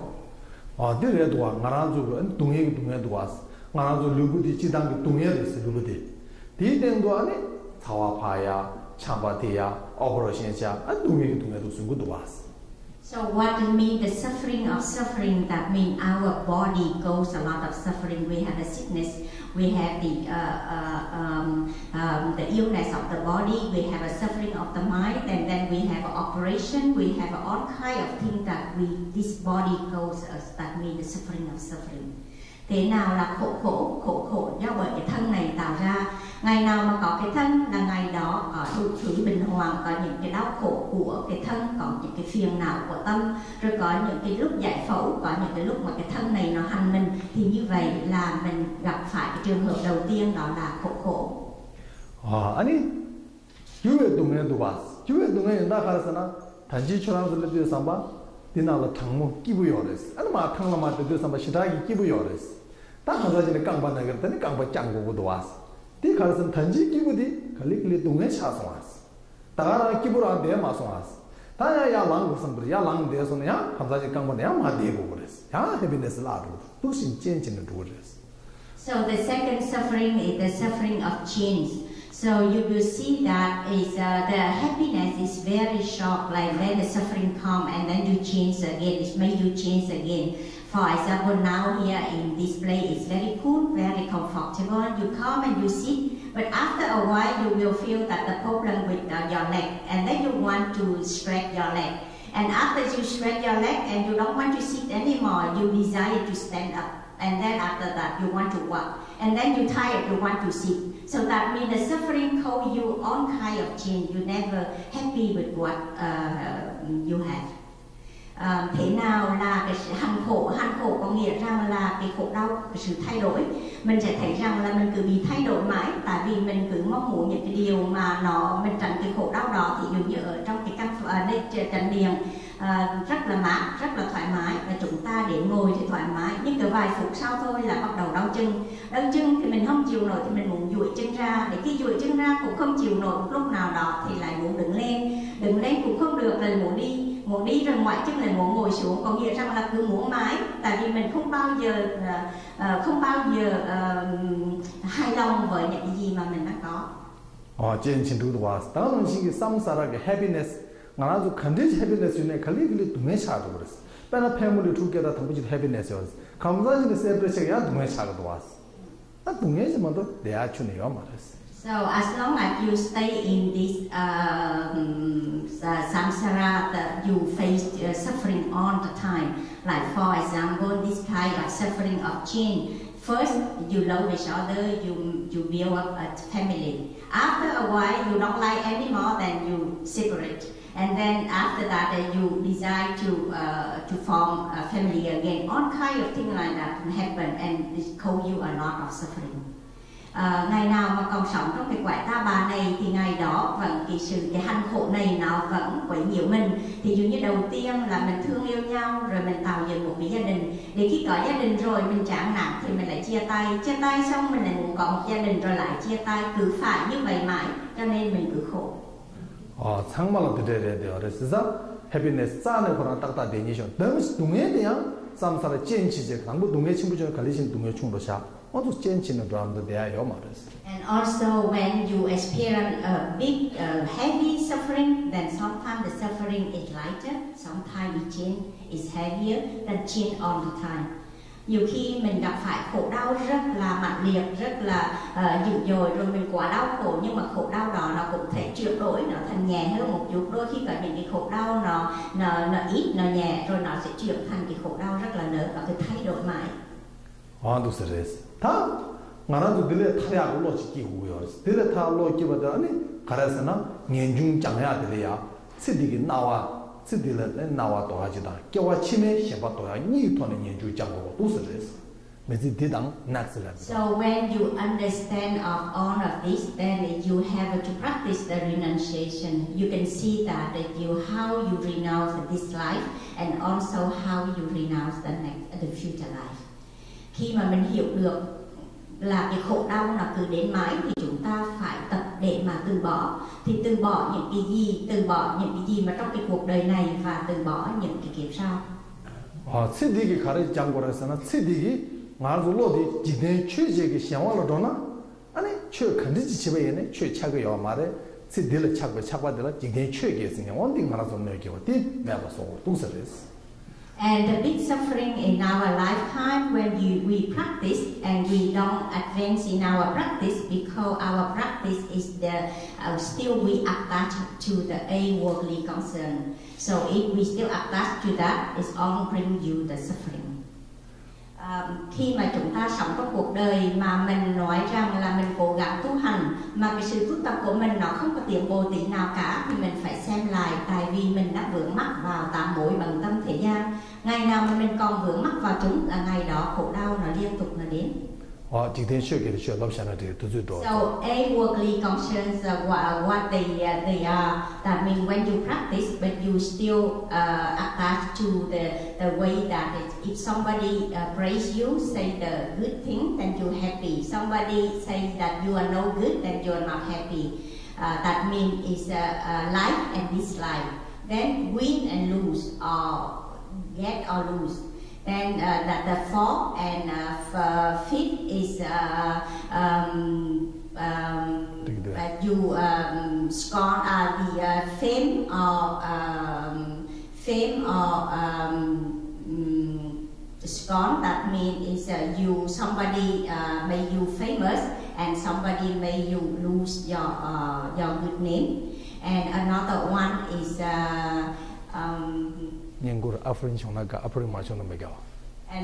내가 도와 나라주고 동해에 도왔어. 나라주 루부디 지당의 동해에서 루부디. 디den도 안에 사와파야, 참바티야, 오퍼레이션샤 동해도 쓰고 도왔어. So what does mean the suffering of suffering? That means our body goes a lot of suffering. We have the sickness, we have the illness of the body, we have a suffering of the mind, and then we have an operation, we have all kind of things that this body goes. That means the suffering of suffering. Thế nào là khổ do bởi cái thân này tạo ra. Ngày nào mà có cái thân là ngày đó có đủ thứ bình hoàng, có những cái đau khổ của cái thân, có những cái phiền não của tâm, rồi có những cái lúc giải phẫu, có những cái lúc mà cái thân này nó hành mình, thì như vậy là mình gặp phải cái trường hợp đầu tiên, đó là khổ. 아니 유에 동해도 봤어. 유에 동해에 나가서나 단지처럼들 뒤에 삼바 디나라 탕모 끼부요레스. 아니 마 탕라마 뒤에 삼바 시다기 끼부요레스. 딱 하자지네 깡바나 그랬더니 깡바 짱고고도 왔어. 디 가서 단지 끼부디 갈리클리 동해 차서 왔어. 다가라 끼부라 내 마서 왔어. 다야야 랑고 선들 야 랑데서는 야 하자지 깡바네 야 마데고 그랬어. 야 해비네스 라도 무슨 찐찐을 두어랬어. So the second suffering is the suffering of change. So you will see that is the happiness is very short, like then the suffering come and then you change again, it make you change again. For example, now here in this place it's very cool, very comfortable, you come and you sit, but after a while you will feel that the problem with your leg, and then you want to stretch your leg. And after you stretch your leg and you don't want to sit anymore, you desire to stand up. And then after that you want to walk. And then you tired, you want to sit. So that means the suffering cause you all kind of change. You never happy with what you have. Thế nào là cái sự hành khổ? Hành khổ có nghĩa rằng là cái khổ đau, cái sự thay đổi. Mình sẽ thấy rằng là mình cứ bị thay đổi mãi, tại vì mình cứ mong muốn những cái điều mà mình tránh cái khổ đau đó. Thì dụ như ở trong cái căn trần điện rất là mát, rất là thoải mái, và chúng ta để ngồi thì thoải mái, nhưng cái vài phút sau thôi là bắt đầu đau chân. Đau chân thì mình không chịu nổi thì mình muốn duỗi chân ra, để khi duỗi chân ra cũng không chịu nổi, một lúc nào đó thì lại muốn đứng lên cũng không được, rồi muốn đi rồi ngoại chân lại muốn ngồi xuống, có nghĩa rằng là cứ muốn mãi, tại vì mình không bao giờ hài lòng với những cái gì mà mình đang có. trên trình độ đó, 다른 식의 samsara의 happiness, 나라도 컨디션 happiness 중에 갈리길이 동해 차도 그랬어. 빼나 패밀리 두개다 당부지 happiness였어. 감사지는 세브레시가 동해 차도 왔어. 나 동해지만도 내 아추네요 말했어. So as long as you stay in this samsara, that you face suffering all the time. Like for example, this kind of suffering of change. First, you love each other, you build up a family. After a while, you don't like anymore, then you separate. And then after that, you decide to form a family again. All kind of things like that can happen, and it cause you a lot of suffering. Ngày nào mà còn sống trong cái quẻ ta bà này thì ngày đó vẫn cái hành khổ này nó vẫn quấy nhiễu mình. Thì dụ như đầu tiên là mình thương yêu nhau, rồi mình tạo dựng một cái gia đình. Để khi có gia đình rồi mình chán nản thì mình lại chia tay xong mình lại muốn có một gia đình rồi lại chia tay, cứ phải như vậy mãi, cho nên mình cứ khổ. 정말로 드려야 돼요. 그래서 해피니스 짠에 그런 딱딱 데니션. 너무 동해에 대한 samsara 젠치제 당부 동해 친구 중에 갈리신 동해 충도샤. 어도 젠치는 브라운드 대야요 말했어. And also when you experience a big heavy suffering, then sometimes the suffering is lighter, sometimes the change is heavier than change all the time. Nhiều khi mình gặp phải khổ đau rất là mạnh liệt, rất là dữ dội, rồi mình quá đau khổ, nhưng mà khổ đau đó nó cũng thể chuyển đổi, nó thành nhẹ hơn một chút. Đôi khi có những cái khổ đau nó ít, nó nhẹ, rồi nó sẽ chuyển thành cái khổ đau rất là lớn, và cứ thay đổi mãi. đúng rồi. 다 나라도 들에 타야 올라지기 후요. 들에 타 올라기보다 아니 가라서나 년중 장해야 되야. 스디기 나와 스디를 나와 도와지다. 겨와 치매 셔바 도야. 니 돈은 년중 장고 도스레스. 매지 대당 낙스라. So when you understand of all of this, then you have to practice the renunciation. You can see that how you renounce this life, and also how you renounce the future life. Khi mà mình hiểu được là cái khổ đau nó cứ đến mãi thì chúng ta phải tập để mà từ bỏ. Thì từ bỏ những cái gì mà trong cái cuộc đời này, và từ bỏ những cái kiếp sau. 스디기 가르치 장고라서나 스디기 말로디 지대 최제기 생활로나 아니 최 컨디지 집에네 최 차고요 말에 스디를 차고들 지대 최게 있으면 원딩 말아서 내게oti 매버서 동서레스. And the big suffering in our lifetime when we practice and we don't advance in our practice, because our practice is still we attach to the worldly concern. So if we still attach to that, it's all bring you the suffering. Khi mà chúng ta sống trong cuộc đời mà mình nói rằng là mình cố gắng tu hành, mà cái sự tu tập của mình nó không có tiến bộ tí nào cả, thì mình phải xem lại, tại vì mình đã vướng mắc vào tám mối bận tâm thế gian. Ngày nào mà mình còn vướng mắc vào chúng, là ngày đó khổ đau nó liên tục nó đến. So worldly concerns what they are. That means when you practice, but you still attach to the way that if somebody praise you, say the good thing, then you're happy. Somebody says that you are no good, then you're not happy. That means it's life and dislike. Then win and lose, or get or lose. Then the fourth and fifth is you scorn the fame or scorn. That means is you somebody made you famous, and somebody made you lose your good name. And another one is and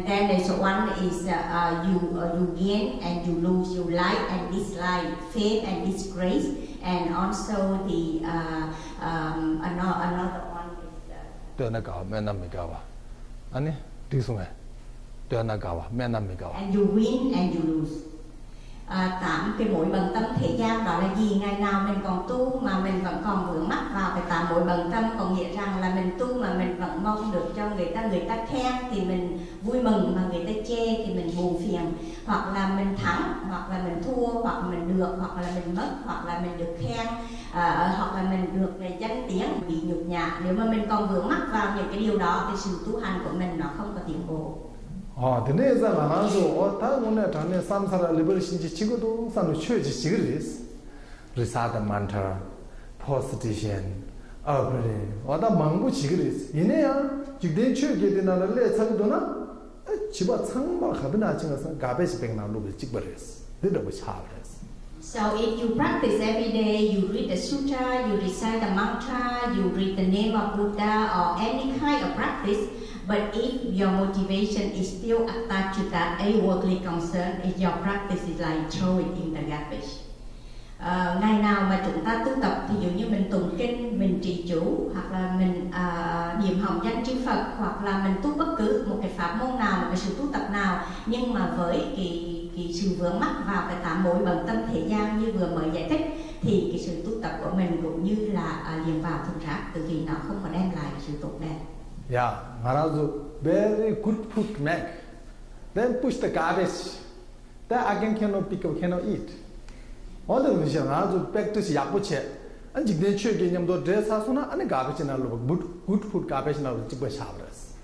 then there's one is you gain and you lose, you like and dislike, fame and disgrace, and also the another one is 뛰어나가 맨남미가와 아니 뒤송해 뛰어나가와 맨남미가와 And you win and you lose. Tám cái mối bận tâm thế gian đó là gì? Ngày nào mình còn tu mà mình vẫn còn vướng mắc vào cái tám mối bận tâm, có nghĩa rằng là mình tu mà mình vẫn mong được cho người ta khen thì mình vui mừng, mà người ta chê thì mình buồn phiền, hoặc là mình thắng, hoặc là mình thua, hoặc mình được, hoặc là mình mất, hoặc là mình được khen, hoặc là mình được danh tiếng bị nhục nhã. Nếu mà mình còn vướng mắc vào những cái điều đó thì sự tu hành của mình nó không có tiến bộ. 근데 이제 나가서 다 오늘 전에 삼사라 리버리신지 지고도 산을 취해지 지그리스 리사다 만타 포스티션 아브레 와다 망부 지그리스 이내야 지금 취하게 되나를 내 차도나 집어 창말 가빈아 증어서 가베지 백나로 찍버렸어 내도 차버렸어. So if you practice every day, you read the sutra, you recite the mantra, you read the name of Buddha or any kind of practice, but if your motivation is still attached to that a worldly concern, if your practice is like throw it in the garbage. Ngày nào mà chúng ta tu tập, ví dụ như mình tụng kinh, mình trì chú, hoặc là mình niệm hồng danh chư Phật, hoặc là mình tu bất cứ một cái pháp môn nào, một cái sự tu tập nào, nhưng mà với cái sự vướng mắc vào cái tám mối bận tâm thế gian như vừa mới giải thích, thì cái sự tu tập của mình cũng như là liền vào thùng rác, từ vì nó không có đem lại cái sự tốt đẹp. Yeah, Maharazu, very good food make. Then push the garbage. That again cannot pick up, cannot eat. All the mission, Maharazu back to Yapuche. And you then check in your dress hasuna and a garbage in a good food garbage in a chavras.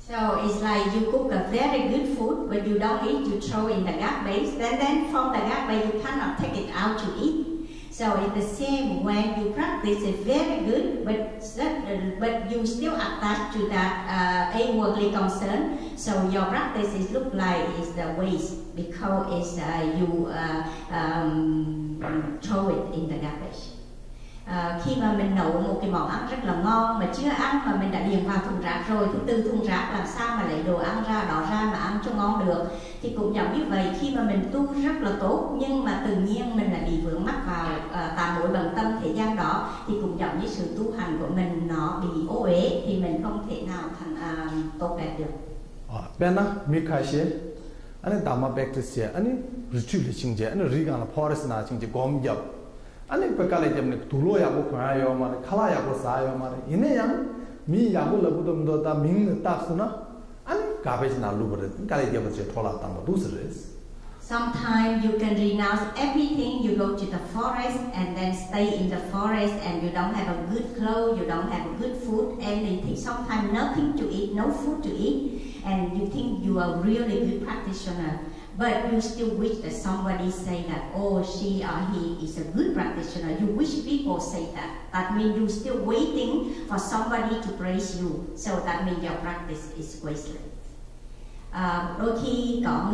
So it's like you cook a very good food, but you don't eat, you throw in the garbage. Then from the garbage you cannot take it out to eat. So it's the same when you practice it very good, but you still attach to that a worldly concern. So your practice is look like it's the waste because it's you throw it in the garbage. Khi mà mình nấu một cái món ăn rất là ngon mà chưa ăn mà mình đã điền vào thùng rác rồi, thì từ thùng rác làm sao mà lấy đồ ăn ra đó ra mà ăn cho ngon được. Thì cũng giống như vậy, khi mà mình tu rất là tốt nhưng mà tự nhiên mình lại bị vướng mắc vào tám mối bận tâm thế gian đó, thì cũng giống như sự tu hành của mình nó bị ô uế, thì mình không thể nào thành tốt đẹp được. Bena Mikashi, anh Dhamma practice, anh ritual chính anh rigang forest na chính gom nhập. Anh phải cái gì mà tulo ya bộ khoa yo mà khala ya bộ sa yo mà ine yang mi ya bộ là bộ tâm đó ta mình ta suna anh garbage na lu bớt cái gì mà chỉ thola tam mà đủ rồi. Sometimes you can renounce everything. You go to the forest and then stay in the forest, and you don't have a good clothes, you don't have a good food, anything. Sometimes nothing to eat, no food to eat, and you think you are really good practitioner. But you still wish that somebody say that, oh, she or he is a good practitioner. You wish people say that. That means you still waiting for somebody to praise you. So that means your practice is wasteless. Đôi khi có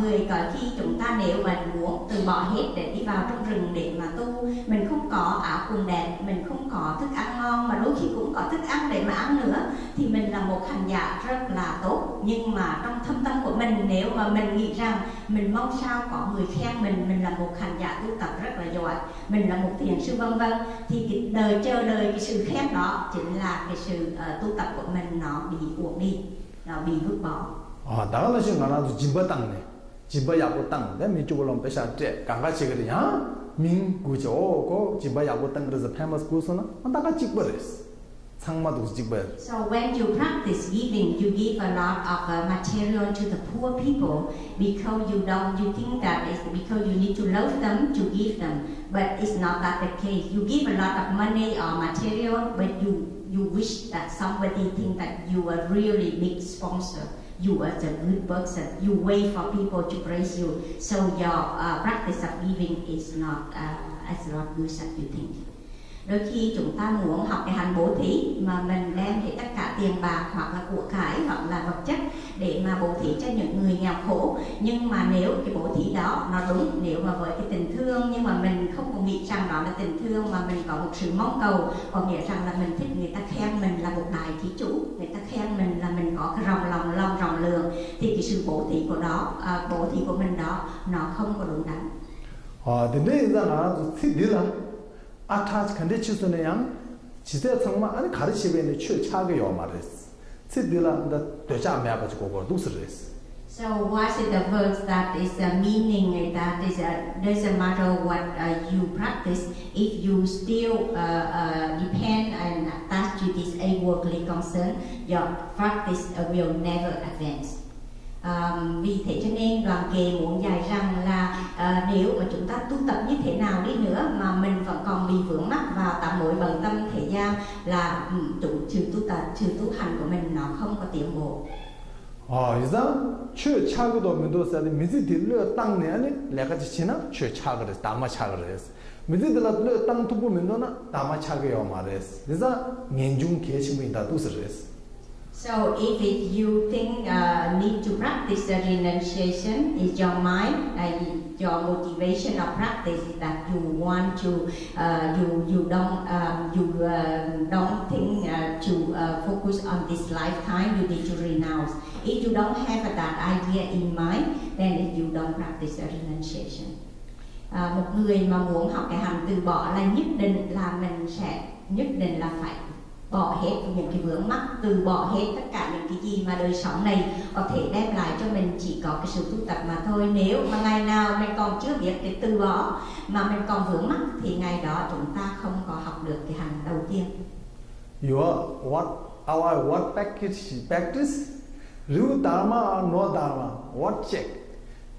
khi chúng ta nếu mà muốn từ bỏ hết để đi vào trong rừng để mà tu, mình không có áo quần đẹp, mình không có thức ăn ngon, mà đôi khi cũng có thức ăn để mà ăn nữa, thì mình là một hành giả rất là tốt. Nhưng mà trong thâm tâm của mình, nếu mà mình nghĩ rằng mình mong sao có người khen mình là một hành giả tu tập rất là giỏi, mình là một thiền sư vân vân, thì cái chờ đợi cái sự khen đó chính là cái sự tu tập của mình nó bị uổng đi, nó bị vứt bỏ. 나가는 시간 나도 집어 땅네. 집어 야고 땅. 내 미주볼로 빼샤 때 강가치 그러냐? 민구죠. 고 집어 야고 땅 그래서 페머스 구스나. 나가 집버렸어. 상마도 집버. So when you practice giving, you give a lot of material to the poor people because you think that it's because you need to love them to give them, but it's not that the case. You give a lot of money or material, but you wish that somebody think that you are really big sponsor. You are a good person. You wait for people to praise you. So your practice of giving is not as good as you think. Đôi khi chúng ta muốn học cái hành bố thí mà mình đem hết tất cả tiền bạc hoặc là của cải hoặc là vật chất để mà bố thí cho những người nghèo khổ, nhưng mà nếu cái bố thí đó nó đúng, nếu mà với cái tình thương, nhưng mà mình không có nghĩ rằng đó là tình thương mà mình có một sự mong cầu, có nghĩa rằng là mình thích người ta khen mình là một đại thí chủ, người ta khen mình là mình có cái lòng rộng lượng, thì cái sự bố thí của mình đó nó không có đúng đắn. 근데 이제는 thích attach condition에 양 지대 정말 아니 가르치베는 취 차게요 말했어. 찌들라 되자 매가지고 거 두스레스. So what is the verse that is the meaning that is doesn't matter what you practice if you still depend and attach to this worldly concern, your practice will never advance. Vì thế cho nên Đoàn Kệ muốn dạy rằng là nếu mà chúng ta tu tập như thế nào đi nữa mà mình vẫn còn bị vướng mắc vào tám mối bận tâm thế gian là sự tu hành của mình nó không có tiến bộ. 이상 최 차고도 면도서 미지 딜러 땅내 아니 내가 지나 최 차거를 담아 차거를 했어. 미지 딜러 땅 두고 면도나 담아 차게요 말했어. 그래서 년중 계시문이다 두스를 했어. So if you think need to practice the renunciation, is your mind, your motivation of practice is that you want to, you don't think to focus on this lifetime. You need to renounce. If you don't have that idea in mind, then you don't practice the renunciation. Một người mà muốn học cái hành từ bỏ là nhất định là phải bỏ hết những cái vướng mắc, từ bỏ hết tất cả những cái gì mà đời sống này có thể đem lại cho mình, chỉ có cái sự tu tập mà thôi. Nếu mà ngày nào mình còn chưa biết cái từ bỏ mà mình còn vướng mắc thì ngày đó chúng ta không có học được cái hành đầu tiên. What practice? Ru dharma or no dharma? What check?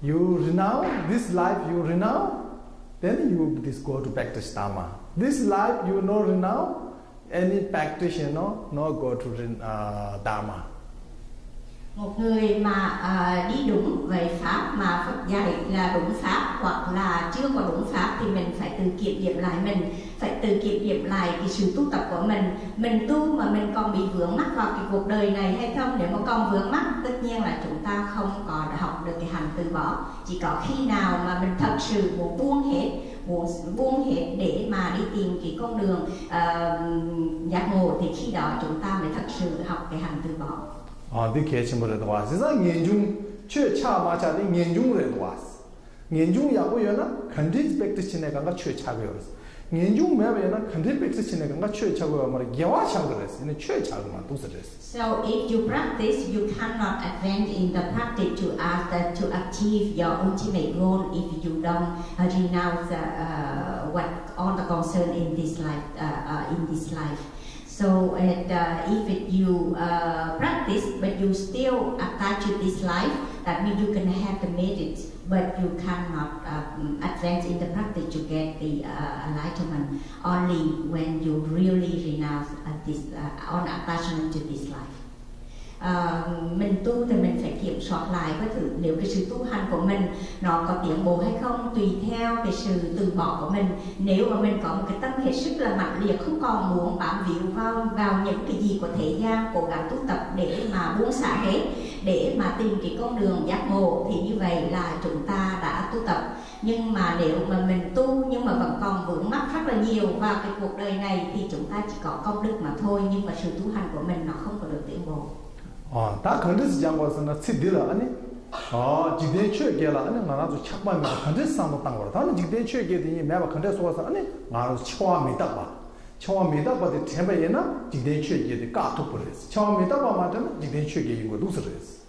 You renounce this life, you renounce, then you go to practice dharma. This life you no renounce. Any practitioner no go to dharma. Một người mà đi đúng với pháp mà Phật dạy là đúng pháp hoặc là chưa có đúng pháp thì mình phải tự kiểm nghiệm lại mình, phải tự kiểm nghiệm lại cái sự tu tập của mình. Mình tu mà mình còn bị vướng mắc vào cái cuộc đời này hay không? Nếu mà còn vướng mắc, tất nhiên là chúng ta không có học được cái hành từ bỏ. Chỉ có khi nào mà mình thật sự muốn buông hết để mà đi tìm cái con đường giác ngộ thì khi đó chúng ta mới thật sự học cái hành từ bỏ. 네 개침으로도 와. 세상 연중 최차 마차리 연중으로도 왔어. 연중 야고여나 컨디스 백트치네 간가 최차고였어. 연중 매베나 컨디스 백트치네 간가 최차고야 말이 개와창 그랬어. 이 최차고만 도스랬어. So if you practice, you cannot advance in the practice to achieve your ultimate goal if you don't renounce what all the concern in this life. So if you practice but you still attach to this life, that means you can have the merit, but you cannot advance in the practice to get the enlightenment only when you really renounce this on attachment to this life. Mình tu thì mình phải kiểm soát lại coi thử nếu cái sự tu hành của mình nó có tiến bộ hay không, tùy theo cái sự từ bỏ của mình. Nếu mà mình có một cái tâm hết sức là mạnh liệt, không còn muốn bám víu vào những cái gì của thế gian, cố gắng tu tập để mà buông xả hết, để mà tìm cái con đường giác ngộ, thì như vậy là chúng ta đã tu tập. Nhưng mà nếu mà mình tu nhưng mà vẫn còn vướng mắc rất là nhiều vào cái cuộc đời này thì chúng ta chỉ có công đức mà thôi, nhưng mà sự tu hành của mình nó không có được tiến bộ. 다 컨디스 장고서나 치딜라 아니 지대 최게라 아니 나라도 착반면 컨디스 상도 땅 거라 다는 지대 최게더니 매바 컨디스 와서 아니 나로 치와 미다바 데 템바에나 지대 최게데 까토 버렸어 치와 미다바 마든 지대 최게 이거 루스레스.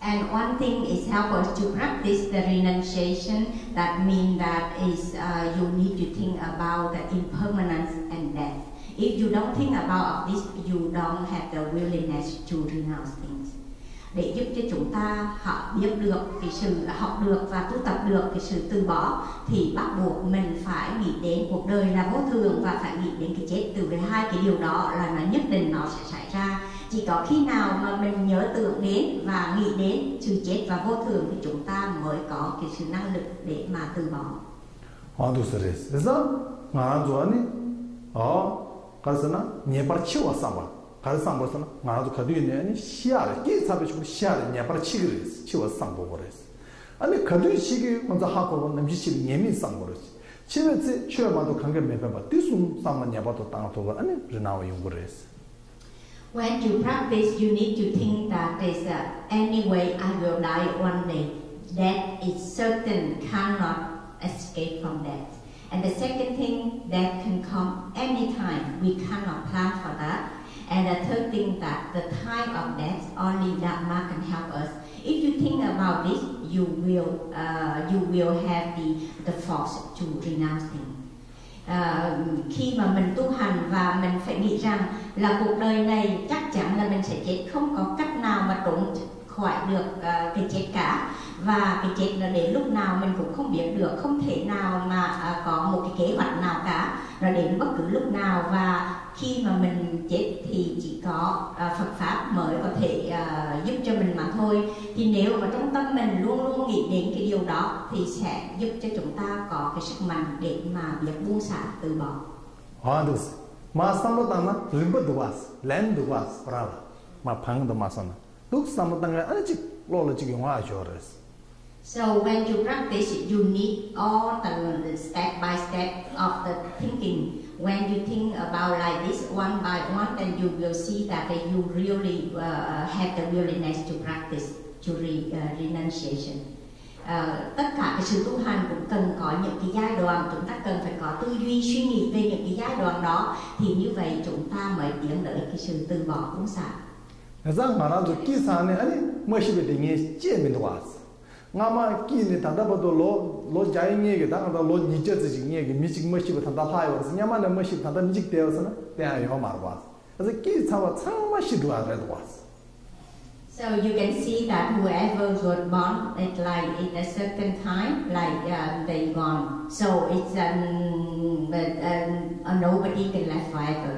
And one thing is help us to practice the renunciation. That means that is you need to think about the impermanence and death. If you don't think about this, you don't have the willingness to renounce things. Để giúp cho chúng ta biết được cái sự học được và tu tập được cái sự từ bỏ thì bắt buộc mình phải nghĩ đến cuộc đời là vô thường và phải nghĩ đến cái chết. Từ hai cái điều đó là nó nhất định nó sẽ xảy ra. Chỉ có khi nào mà mình nhớ tưởng đến và nghĩ đến sự chết và vô thường thì chúng ta mới có cái sự năng lực để mà từ bỏ. 그래서 가서나 네발 치워 삼바 가서 삼고서나 나도 가도 있네 시야를 끼사be 주고 시야를 네발 치기를 치워 삼고 그랬어. 아니 가도 시기 먼저 하고 남지시 예민 삼고를 집에서 취업만도 관계 매번 뒤숨 삼만 네발도 땅도 아니 그나와 용거랬어. When you practice, you need to think that there's anyway I will die one day. That is certain, cannot escape from death. And the second thing, that can come anytime. We cannot plan for that. And the third thing, that the time of death, only Dharma can help us. If you think about this, you will have the force to renounce things. Khi mà mình tu hành và mình phải nghĩ rằng là cuộc đời này chắc chắn là mình sẽ chết, không có cách nào mà trốn khỏi được cái chết cả, và cái chết là đến lúc nào mình cũng không biết được, không thể nào mà có một cái kế hoạch nào cả, nó đến bất cứ lúc nào. Và khi mà mình chết thì chỉ có Phật pháp mới có thể giúp cho mình mà thôi. Thì nếu mà trong tâm mình luôn luôn nghĩ đến cái điều đó thì sẽ giúp cho chúng ta có cái sức mạnh để mà biết buông xả, từ bỏ. Mà samotana limba duwas, len duwas, brava. Mà phang masana. Duk samotana anachik logic ngwa jores. So when you practice, you need all the step by step of the thinking. When you think about like this one by one, then you will see that you really have the willingness to practice, to renunciation. Tất cả cái sự tu hành cũng cần có những cái giai đoạn, chúng ta cần phải có tư duy suy nghĩ về những cái giai đoạn đó, thì như vậy chúng ta mới tiến tới cái sự từ bỏ buông xả. Rằng mà nó kỹ sản này anh mới chỉ biết nghe chế mình đó. Ngã mà kỹ này thằng ta bắt đầu lo giải nghe cái thằng ta lo nhị chế gì nghe cái mình chỉ mới chỉ biết thằng ta phải rồi, nhưng mà nó mới chỉ thằng ta chỉ theo rồi, thế là hiểu mà rồi. Cái kỹ sản mà chỉ đua rồi đó. So you can see that whoever was born at like in a certain time, like they gone. So it's nobody can live forever.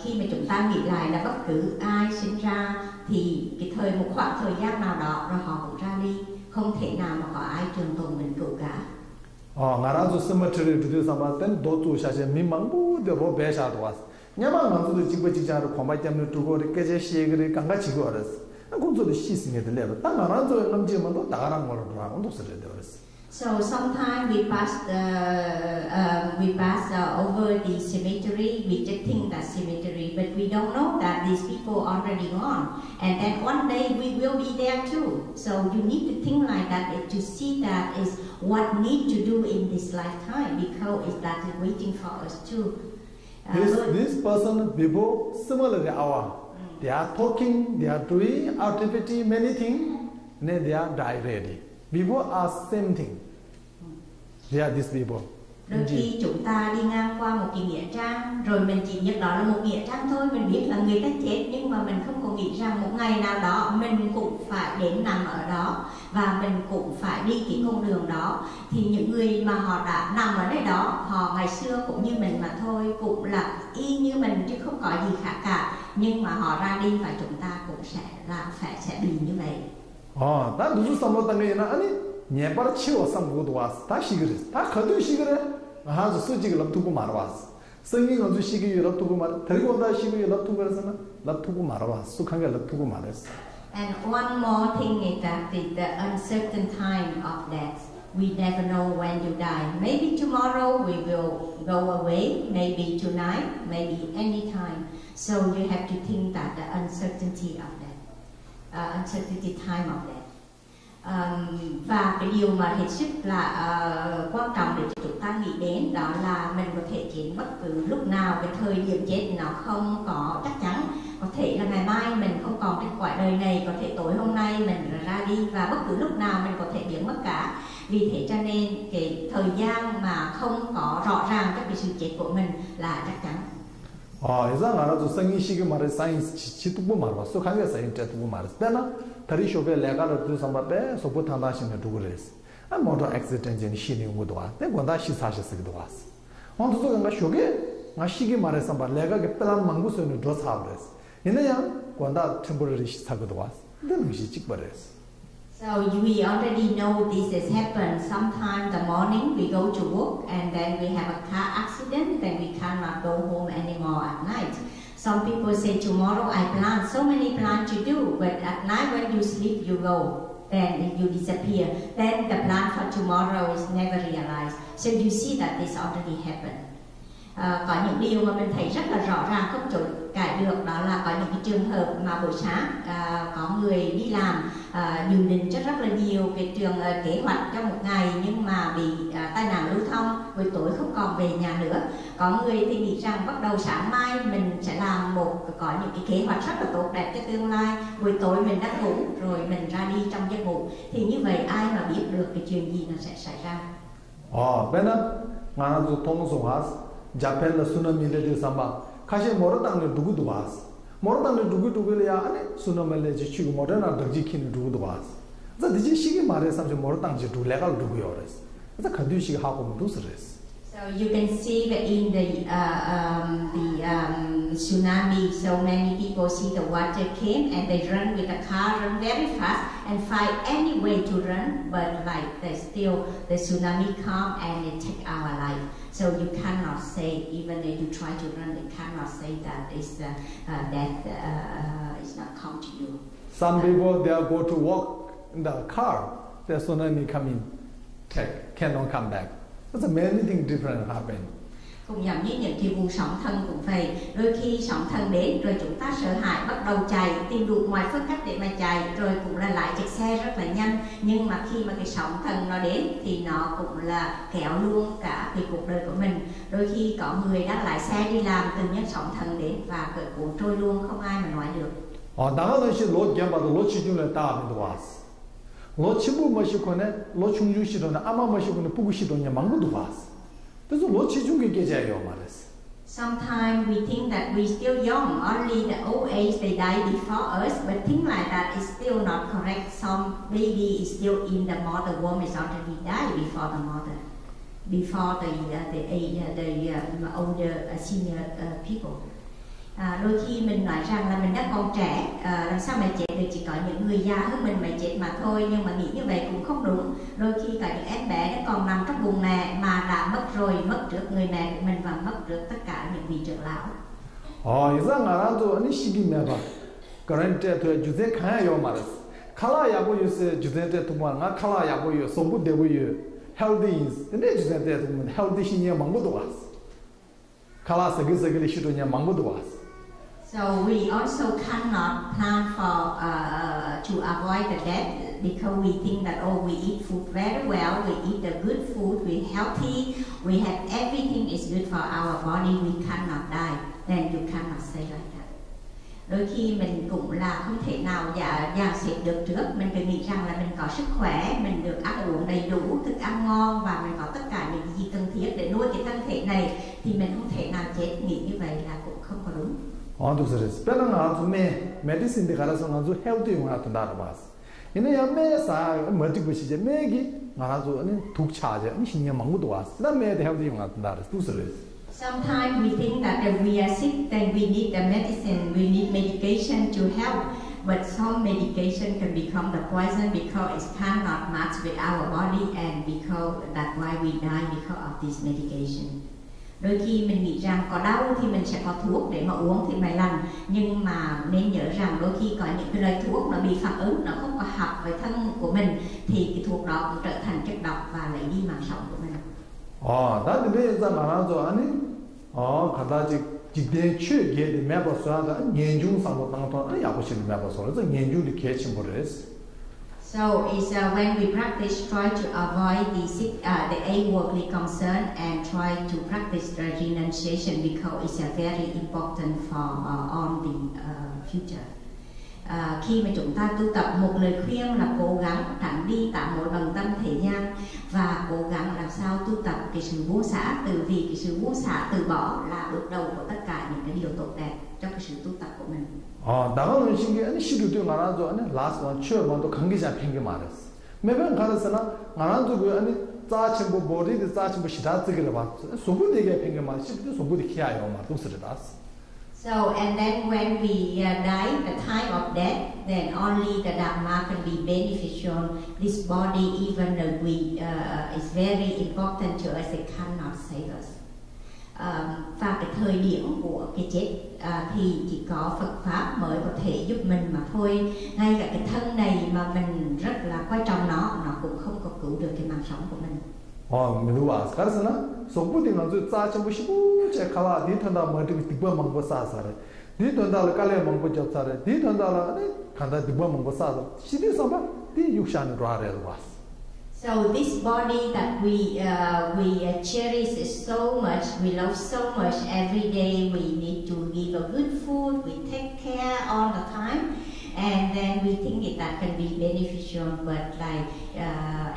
Khi mà chúng ta nghĩ lại là bất cứ ai sinh ra thì cái một khoảng thời gian nào đó rồi họ cũng ra đi, không thể nào mà có ai trường tồn vĩnh cửu cả. 나라도 cemetery to sambaten dotu shaje mimangbu de ro besha do was. Nyama ngzu de jigbe jigjaru khomba jamne tugo de keje shegre kanga chigo aras. Ngzu de shisnge de leba. Ta naranzo ngamje mando dagarang ngoro ra ondo sere de aras. So sometimes we pass over the cemetery, we just think that cemetery, but we don't know that these people already gone, and then one day we will be there too. So you need to think like that to see that is what need to do in this lifetime, because that is waiting for us too. This person, people, similarly our, they are talking, they are doing activity, many things, and they are die ready. People are same thing. They are these people. Đôi khi chúng ta đi ngang qua một cái nghĩa trang, rồi mình chỉ biết đó là một nghĩa trang thôi, mình biết là người ta chết, nhưng mà mình không có nghĩ rằng một ngày nào đó mình cũng phải đến nằm ở đó, và mình cũng phải đi cái con đường đó. Thì những người mà họ đã nằm ở đây đó, họ ngày xưa cũng như mình mà thôi, cũng là y như mình chứ không có gì khác cả, nhưng mà họ ra đi và chúng ta cũng sẽ bị như vậy. 나 누구 삼모당에 아니 네바르 치워 삼고도 왔어. 다 시그레. 다 거두 시그레. 아주 수직을 납두고 말아 왔어. 성인 어두 시기 납두고 말. 들고 온다 시기 납두고 그래서나 납두고 말아 왔어. 숙한 게 납두고 말했어. And one more thing is that the uncertain time of death. We never know when you die. Maybe tomorrow we will go away, maybe tonight, maybe any time. So you have to think that the uncertainty of death. Uncertainty time of death. Và cái điều mà hết sức là quan trọng để chúng ta nghĩ đến đó là mình có thể chết bất cứ lúc nào, cái thời điểm chết nó không có chắc chắn, có thể là ngày mai mình không còn trên cõi đời này, có thể tối hôm nay mình ra đi, và bất cứ lúc nào mình có thể biến mất cả. Vì thế cho nên cái thời gian mà không có rõ ràng cho cái sự chết của mình là chắc chắn. 이상 알아도 성인식이 말해 사이언스 지도부 말아. 속하게 사이언스 지도부 말아. 때나 다리 쇼베 레가를 두 삼바베 소포 탄다시면 두고레스. 아 모터 액시던트 신이 오도 와. 내 권다 시사시스기도 왔어. 언도도 간가 쇼게 나 시기 말해 삼바 레가게 플란 망구스는 더 사브레스. 얘네야 권다 템포러리 시사기도 왔어. 근데 시 찍버레스. So we already know this has happened. Sometimes the morning we go to work and then we have a car accident, then we cannot go home anymore at night. Some people say tomorrow I plan so many plans to do, but at night when you sleep you go, then you disappear. Then the plan for tomorrow is never realized. So you see that this already happened. Có những điều mà mình thấy rất là rõ ràng không chối cãi được, đó là có những cái trường hợp mà buổi sáng có người đi làm dự định cho rất là nhiều cái kế hoạch cho một ngày, nhưng mà bị tai nạn lưu thông, buổi tối không còn về nhà nữa. Có người thì nghĩ rằng bắt đầu sáng mai mình sẽ làm có những cái kế hoạch rất là tốt đẹp cho tương lai, buổi tối mình đang ngủ rồi mình ra đi trong giấc ngủ, thì như vậy ai mà biết được cái chuyện gì nó sẽ xảy ra. Bên ngài nói thông số hóa Japan là tsunami lên từ Samba, khai sinh mỗi tháng là đủ đủ bas, mỗi tháng là đủ là anh tsunami lên chỉ chịu mỗi tháng là được chỉ khi đủ bas, giờ thì chỉ sĩ mà đấy sao mỗi tháng chỉ đủ là cái đủ rồi, giờ cái điều sĩ học cũng đủ rồi. So you can see that in the tsunami, so many people see the water came and they run with the car, run very fast and find any way to run, but like the tsunami come and it take our life. So you cannot say, even if you try to run, you cannot say that death is not come to you. Some people they go to walk in the car, the tsunami come in, cannot come back. There's many things different happen. Cũng giống như những cái vụ sóng thần cũng vậy, đôi khi sóng thần đến rồi chúng ta sợ hãi bắt đầu chạy, tìm đủ mọi phương cách để mà chạy, rồi cũng là lái chiếc xe rất là nhanh, nhưng mà khi mà cái sóng thần nó đến thì nó cũng là kéo luôn cả cái cuộc đời của mình. Đôi khi có người đang lái xe đi làm, tự nhiên sóng thần đến và cởi cuốn trôi luôn, không ai mà nói được. 나가는 시 로 겸바도 로 치중을 따하면도 왔어. 로 치부 마시고네 로 충주시도는 아마 마시고는 부구시도냐 망고도 왔어. 그래서 로 치중게 계좌예요 말했어. Sometimes we think that we still young, only the old age they die before us, but think like that is still not correct. Some baby is still in the mother womb, is already died before the mother, before the older senior people. Đôi khi mình nói rằng là mình đã còn trẻ, làm sao mà chết được, chỉ có những người già hơn mình mà chết mà thôi, nhưng mà nghĩ như vậy cũng không đúng. Đôi khi có những em bé nó còn nằm trong bụng mẹ mà đã mất rồi, mất trước người mẹ của mình và mất trước tất cả những vị trưởng lão. 이상하나도 아니 시기면 봐. 그런데 그 주제 가요 말았어. 칼라 야보유스 주제때 동안가 칼라 야보유 소부 대보유 healthy 근데 주제때 동안 healthy 신이야 망고도 왔어. 칼라 서기서기 시도냐 망고도 왔어. So we also cannot plan for to avoid the death because we think that we eat food very well, we eat the good food, we healthy, we have everything is good for our body, we cannot die. Then you cannot say like that. Đôi khi mình cũng là không thể nào dàn xếp được trước, mình cứ nghĩ rằng là mình có sức khỏe, mình được ăn uống đầy đủ, thức ăn ngon và mình có tất cả những gì cần thiết để nuôi cái thân thể này, thì mình không thể nào chết, nghĩ như vậy là cũng không có đúng. 그래서 빼는 아주 메디신데 가라서 아주 헬디 용하던 나라봤어. 이내 야매사 멀티 것이지 매기 아주 아니 독차제 아니 신경 망고도 왔어. 그다음에 헬디 용하던 나라 두서래. Sometimes we think that if we are sick, then we need the medicine, we need medication to help. But some medication can become the poison because it cannot match with our body, and because that's why we die because of this medication. Đôi khi mình nghĩ rằng có đau thì mình sẽ có thuốc để mà uống thì mới lành, nhưng mà nên nhớ rằng đôi khi có những cái loại thuốc nó bị phản ứng, nó không có hợp với thân của mình, thì cái thuốc đó cũng trở thành chất độc và lấy đi mạng sống của mình. 나도 매자 말아줘 아니 가다지 기대 취게 매버서다 연중상도 당도 아니 야고실 매버서 그래서 연중이 개침 버렸어. So it's when we practice, try to avoid the A-worldly concern and try to practice the renunciation because it's very important for on the future. Khi mà chúng ta tu tập, một lời khuyên là cố gắng tránh đi tạo mối bằng tâm thế gian và cố gắng làm sao tu tập cái sự buông xả, từ vì cái sự buông xả từ bỏ là bước đầu của tất cả những cái điều tốt đẹp cho cái sự tu tập của mình. 나가는 신기 아니 시도도 말아줘 아니 라스트 원 추어만도 관계 잡힌 게 말았어. 매번 가서나 나가도 그 아니 짜친 뭐 머리도 짜친 뭐 시다뜨기를 봤어. 소부되게 팽게 말 시도 소부되 키야요 말 동스르다스. So and then when we die, the time of death, then only the Dharma can be beneficial. This body, even though we is very important to us, it cannot save us. Và cái thời điểm của cái chết thì chỉ có Phật pháp mới có thể giúp mình mà thôi. Ngay cả cái thân này mà mình rất là quan trọng nó cũng không có cứu được cái mạng sống của mình. mình nói cái gì nữa, số bút thì nói cho chăm bút chạy khá đi thằng nào mà đi tiba mang bớt sao rồi, đi thằng nào là cái này mang bớt chậm sao rồi, đi thằng nào là khán giả tiba mang bớt sao rồi, chỉ đi sao mà đi dục sản ra rồi bas. So this body that we cherish so much, we love so much. Every day we need to give a good food, we take care all the time, and then we think that can be beneficial. But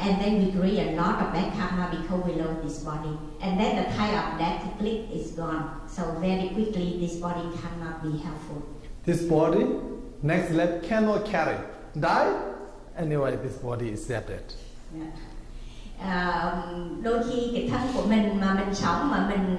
and then we create a lot of bad karma because we love this body, and then the time of death click is gone. So very quickly this body cannot be helpful. This body, next life cannot carry, die. Anyway, this body is separate. Đôi khi cái thân của mình mà mình sống mà mình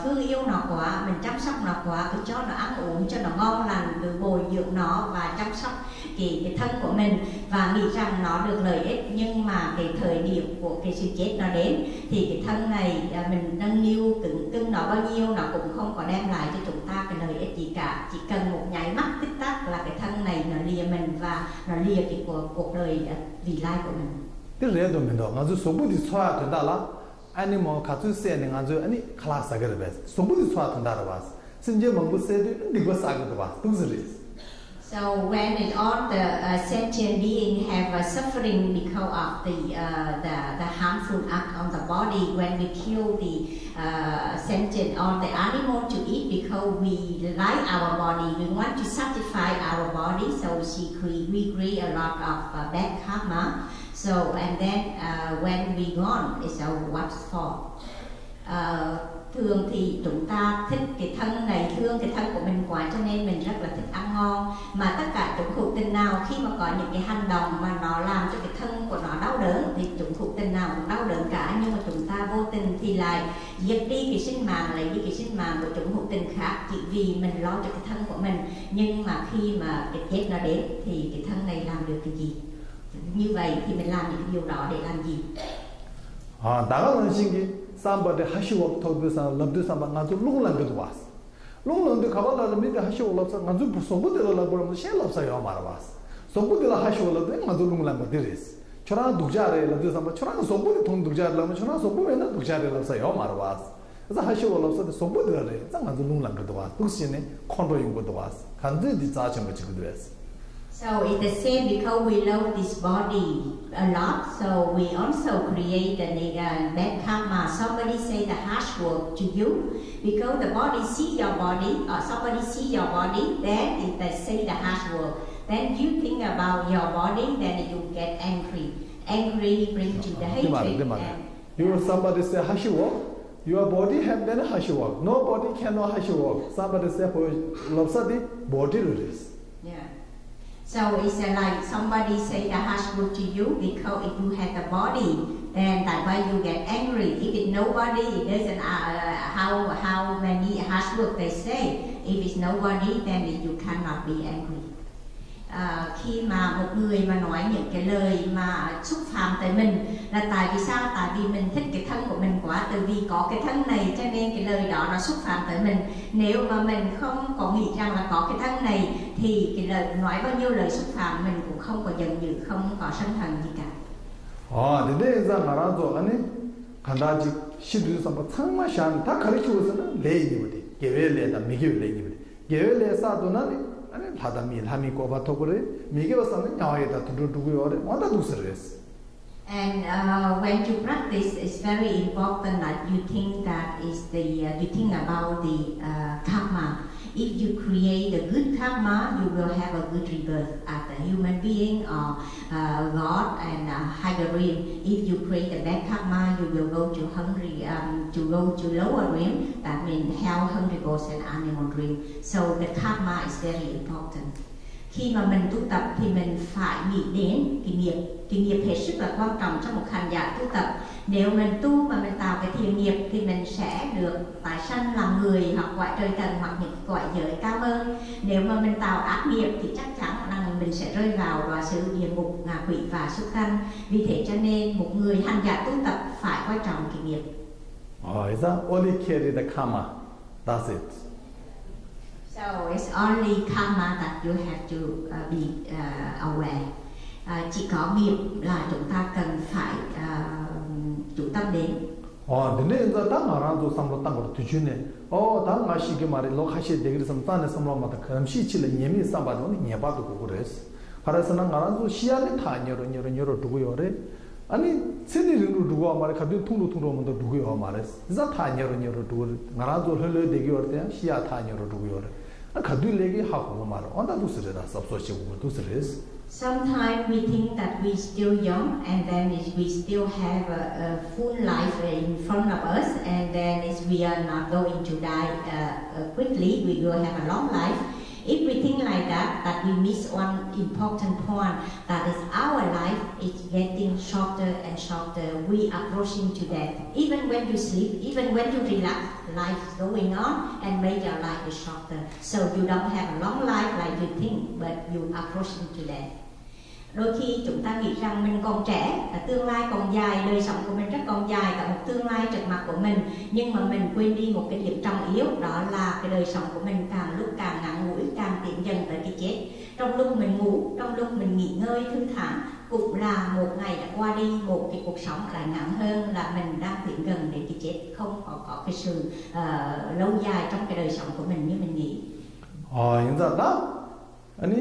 thương yêu nó quá, mình chăm sóc nó quá, cứ cho nó ăn uống cho nó ngon lành, cứ bồi dưỡng nó và chăm sóc cái thân của mình và nghĩ rằng nó được lợi ích, nhưng mà cái thời điểm của cái sự chết nó đến thì cái thân này mình nâng niu cưng nó bao nhiêu nó cũng không có đem lại cho chúng ta cái lợi ích gì cả, chỉ cần một nháy mắt tích tắc là cái thân này nó lìa mình và nó lìa cái cuộc đời vị lai của mình. cái rẻ đồ mình đó, ngay chỗ số bút đi xoa thằng đó là, anh mà khát chút xe này ngay chỗ anh khá sao cái đấy, số bút đi xoa thằng đó là bas, xin giờ mang bút xe đi bớt sao cái đó bas, đúng rồi. So when all the sentient beings have suffering because of the harmful act on the body, when we kill the sentient or the animal to eat because we like our body, we want to satisfy our body, so we create a lot of bad karma. So and then when we gone, it's our what's for. Thường thì chúng ta thích cái thân này, thương cái thân của mình quá cho nên mình rất là thích ăn ngon, mà tất cả chủng thuộc tình nào khi mà có những cái hành động mà nó làm cho cái thân của nó đau đớn thì chủng thuộc tình nào cũng đau đớn cả, nhưng mà chúng ta vô tình thì lại giết đi cái sinh mạng, lấy đi cái sinh mạng của chủng thuộc tình khác chỉ vì mình lo cho cái thân của mình, nhưng mà khi mà cái chết nó đến thì cái thân này làm được cái gì? Như vậy thì mình làm những điều đó để làm gì? 나가는 신기 삼바데 하시고 토비사 럽드 삼바 나도 룽랑도 왔어. 룽랑도 가발라를 밑에 하시고 럽사 나도 소부들라 보면 셰럽사요 말아봤어. 소부들라 하시고 럽데 나도 룽랑도 되리스. 저랑 독자래 럽드 삼바 저랑 소부들 통 독자라면 저랑 소부면은 독자래 럽사요 말아봤어. 그래서 하시고 럽사데 소부들래 나도 룽랑도 왔어. 독신에 컨트롤용도 왔어. 간들이 자정 거 지금 됐어. So it's the same because we love this body a lot, so we also create the bad karma. Somebody say the harsh word to you because the body see your body, or somebody see your body, then if they say the harsh word, then you think about your body, then you get angry. Angry brings you the hatred. You somebody say harsh word, your body have been harsh word. Nobody cannot harsh word. Somebody say loves the body release. Yeah. So it's like somebody say the harsh word to you because if you have the body, then that's why you get angry. If it's nobody, it doesn't how many harsh words they say. If it's nobody, then you cannot be angry. Khi mà một người mà nói những cái lời mà xúc phạm tới mình là tại vì sao? Tại vì mình thích cái thân của mình quá, tại vì có cái thân này cho nên cái lời đó nó xúc phạm tới mình. Nếu mà mình không có nghĩ rằng là có cái thân này thì cái lời nói bao nhiêu lời xúc phạm mình cũng không có giận dữ, không có sân hận gì cả. 근데 이제 말아도 아니 간다지 시도에서 뭐 상마산 다 가르치고서는 레이니버디 개vel레다 미개vel레니버디 개vel레사도는 아니 바다미 함이 고바토고레 미개버서는 야에다 두두두고요래 뭐다 두스레스. And when you practice, it's very important that you think that is you think about the karma. If you create a good karma, you will have a good rebirth as a human being or God and higher realm. If you create a bad karma, you will go to hungry, to go to lower realm. That means hell, hungry ghost, and animal realm. So the karma is very important. Khi mà mình tu tập thì mình phải nghĩ đến cái nghiệp hết sức là quan trọng trong một hành giả tu tập. Nếu mình tu mà mình tạo cái thiện nghiệp thì mình sẽ được tái sanh làm người hoặc cõi trời trần hoặc những cõi giới cao hơn. Nếu mà mình tạo ác nghiệp thì chắc chắn rằng mình sẽ rơi vào đọa sự địa ngục, ngạ quỷ và xuất sanh. Vì thế cho nên một người hành giả tu tập phải quan trọng cái nghiệp. Is that only carry the karma? That's it. So it's only karma that you have to be aware. Chỉ có nghiệp là chúng ta cần phải chủ tâm đến. 근데 이제 딱 알아도 삼로 딱 그렇게 주네. 다 마시게 말에 로카시 되게 삼산에 삼로마다 그럼 시치를 예미 삼바도 예바도 그랬어. 그래서 난 알아도 시야를 다 녀로 두고요래. 아니 세대로 두고 말에 가도 통로만 두고요 말했어. 이제 다 녀로 두고 알아도 흘러 되기요 때 시야 다 녀로 두고요래. 가도 얘기 하고 말 언다도 쓰려다 섭소시고 도 쓰레스. Sometimes we think that we still young, and then we still have a full life in front of us, and then we are not going to die quickly. We will have a long life. If we think like that we miss one important point, that is our life is getting shorter and shorter. We are approaching to death. Even when you sleep, even when you relax, life is going on, and make your life is shorter. So you don't have a long life like you think, but you are approaching to death. Đôi khi chúng ta nghĩ rằng mình còn trẻ, tương lai còn dài, đời sống của mình rất còn dài, cả một tương lai trước mặt của mình, nhưng mà mình quên đi một cái điểm trọng yếu, đó là cái đời sống của mình càng lúc càng ngắn ngủi, càng tiến dần tới cái chết. Trong lúc mình ngủ, trong lúc mình nghỉ ngơi thư thản, cũng là một ngày đã qua đi, một cái cuộc sống lại ngắn hơn là mình đang tiến gần đến cái chết, không có cái sự lâu dài trong cái đời sống của mình như mình nghĩ. 아니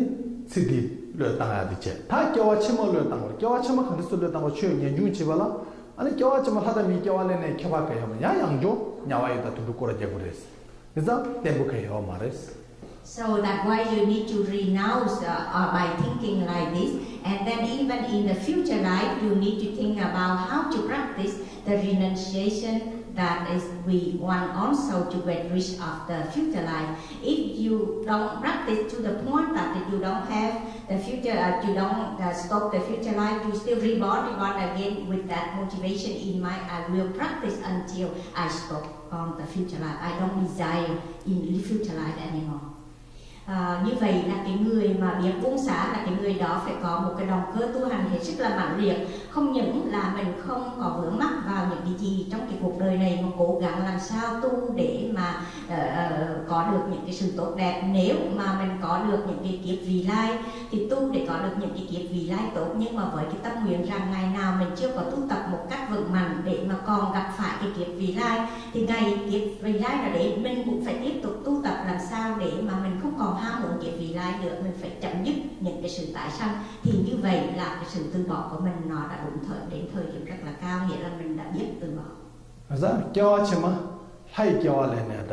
시디 르땅아야 되지. 다 겨와치모 르땅고 겨와치모 컨디스 르땅고 추여 연중 지발라. 아니 겨와치모 하다미 겨와래네 켜바까 하면 야 양조 냐와이다 두두 꼬라제 그랬어. 그래서 땜부케요 말했어. So that's why you need to renounce by thinking like this, and then even in the future life you need to think about how to practice the renunciation. That is, we want also to get rid of the future life. If you don't practice to the point that you don't have the future, you don't stop the future life, you still reborn again with that motivation in mind. I will practice until I stop on the future life. I don't desire in the future life anymore. Như vậy là cái người mà biết buông xả là cái người đó phải có một cái động cơ tu hành hết sức là mãnh liệt, không những là mình không có vướng mắc vào những cái gì trong cái cuộc đời này, mà cố gắng làm sao tu để mà có được những cái sự tốt đẹp. Nếu mà mình có được những cái kiếp vị lai thì tu để có được những cái kiếp vị lai tốt, nhưng mà với cái tâm nguyện rằng ngày nào mình chưa có tu tập một cách vững mạnh để mà còn gặp phải cái kiếp vị lai, thì ngày kiếp vị lai là để mình cũng phải tiếp tục tu tập làm sao để mà mình không còn ham muốn kiếp vị lai nữa, mình phải chấm dứt những cái sự tái sanh. Thì như vậy là cái sự từ bỏ của mình nó đã đúng đến thời điểm rất là cao, nghĩa là mình đã biết từ bỏ. 그래서 겨와치마 하이 겨와래네다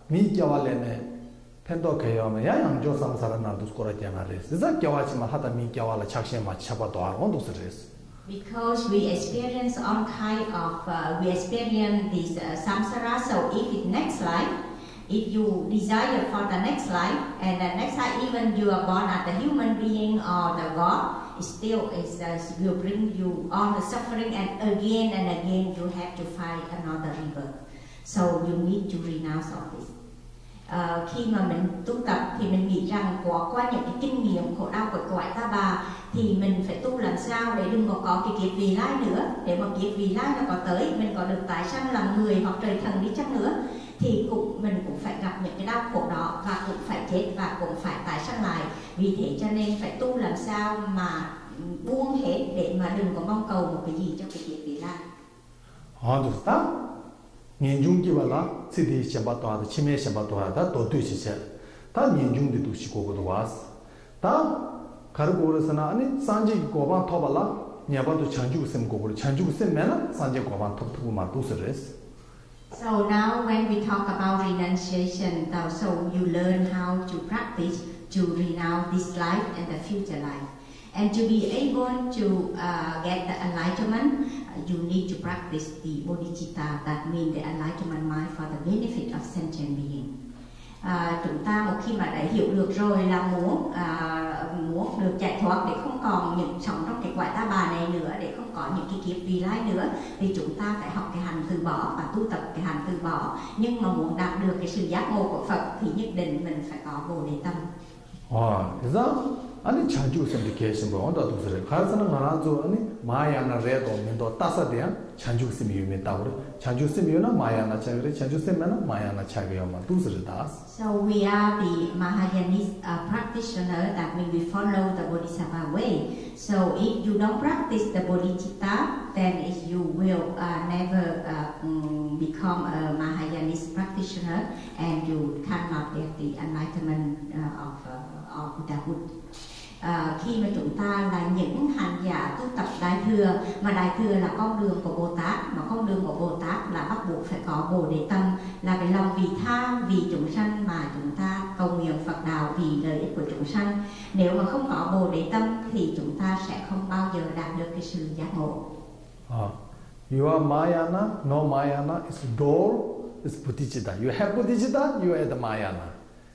미 겨와래네 펜도 개요면 야 양조 상사라나 두스코라지 말레스. 그래서 겨와치마 하다 미 겨와라 착시마 차바도 알고 두스레스. Because we experience all kind of we experience this samsara. So if in next life, if you desire for the next life, and the next life even you are born as a human being or the God, it still will bring you all the suffering, and again you have to find another rebirth. So you need to renounce all this. Khi mà mình tu tập thì mình nghĩ rằng qua những cái kinh nghiệm khổ đau của cõi ta bà thì mình phải tu làm sao để đừng có cái kiếp vị lai nữa. Để mà kiếp vị lai nó có tới, mình có được tái sanh làm người hoặc trời thần đi chăng nữa, thì mình cũng phải gặp những cái đau khổ đó, và cũng phải chết và cũng phải tái sanh lại. Vì thế cho nên phải tu làm sao mà buông hết để mà đừng có mong cầu một cái gì cho cái kiếp vị lai. đúng đó. 년중기발라 시디 샤바토하다 치메 샤바토하다 도두시체 다 년중데 두시고고도 와스 다 가르고르스나 아니 산지 고반 토발라 냐바도 찬주sem 고고르 찬주sem 메나 산지 고반 토토고 마도스레스. So now when we talk about renunciation, so you learn how to practice to renounce this life and the future life. And to be able to get the enlightenment, you need to practice the bodhicitta, that means the enlightenment mind for the benefit of sentient being. Chúng ta một khi mà đã hiểu được rồi là muốn được giải thoát để không còn sống trong cái quả ta bà này nữa, để không có những cái kiếp vị lai nữa, thì chúng ta phải học cái hành từ bỏ và tu tập cái hành từ bỏ. Nhưng mà muốn đạt được cái sự giác ngộ của Phật thì nhất định mình phải có bồ đề tâm. 그래서 아니 자주 생기케이션 뭐 언더도 그래. 가서는 말아줘 아니 마야나 레도 민도 따사대야 자주 쓰면 유명하다고 그래. 자주 쓰면은 마야나 차그래. 자주 쓰면은 마야나 차게요만 두스르다. So we are the Mahayanist practitioner. That means we follow the Bodhisattva way. So if you don't practice the bodhicitta, then you will never become a Mahayanist practitioner, and you cannot get the enlightenment of Buddhahood. Khi mà chúng ta là những hành giả tu tập Đại Thừa, mà Đại Thừa là con đường của Bồ Tát, mà con đường của Bồ Tát là bắt buộc phải có Bồ Đề Tâm, là cái lòng vì tha, vì chúng sanh mà chúng ta cầu nguyện Phật đạo vì lợi ích của chúng sanh. Nếu mà không có Bồ Đề Tâm thì chúng ta sẽ không bao giờ đạt được cái sự giác ngộ. You are Mayana, no Mayana is door, is Bodhicitta. You have Bodhicitta, you are the Mayana.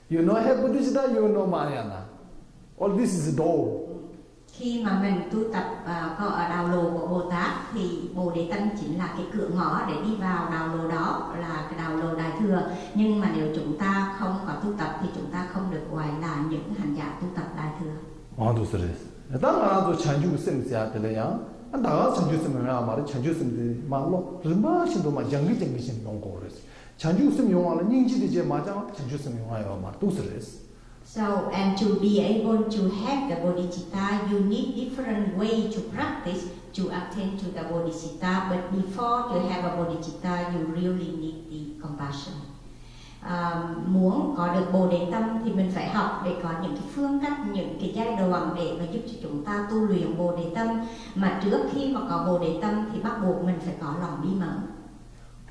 You don't have Bodhicitta, you know Mayana. All this is a door. Khi mà mình tu tập có ở đạo lộ của Bồ Tát thì Bồ Đề Tâm chính là cái cửa ngõ để đi vào đạo lộ đó, là cái đạo lộ Đại Thừa. Nhưng mà nếu chúng ta không có tu tập thì chúng ta không được gọi là những hành giả tu tập Đại Thừa. 아도 그래. 나도 자주 쓰면서 되려야. 나가 자주 쓰면 말이 자주 쓰면 말로 르마신도 막 장기적인 용고 그랬어. 자주 쓰면 용어는 인지되지 맞아. 자주 쓰면 용어요 말 두스레스. So, and to be able to have the bodhicitta, you need different way to practice to attain to the bodhicitta. But before to have a bodhicitta, you really need the compassion. Muốn có được Bồ Đề Tâm thì mình phải học để có những cái phương cách, những cái giai đoạn để mà giúp cho chúng ta tu luyện Bồ Đề Tâm. Mà trước khi mà có Bồ Đề Tâm thì bắt buộc mình phải có lòng bí mẫn.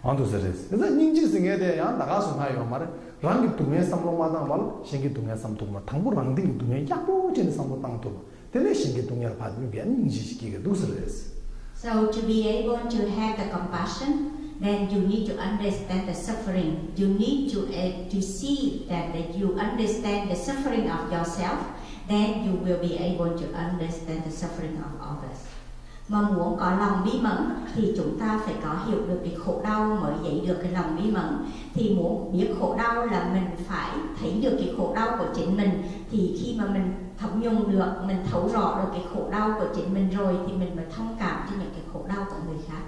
안도 그랬어. 그래서 인지승에 대해 나가서 하요 말에 랑기 동에 삼로마다 말 신기 동에 삼도마 당부 랑딩 동에 약보진 삼도 땅도 되네 신기 동에 받는 게 인지시키게 두스레스. So to be able to have the compassion, then you need to understand the suffering. You need to see that you understand the suffering of yourself, then you will be able to understand the suffering of others. Mà muốn có lòng bí mẫn thì chúng ta phải có hiểu được cái khổ đau mới dậy được cái lòng bí mẫn. Thì muốn biết khổ đau là mình phải thấy được cái khổ đau của chính mình. Thì khi mà mình thấm nhung được, mình thấu rõ được cái khổ đau của chính mình rồi thì mình mới thông cảm cho những cái khổ đau của người khác.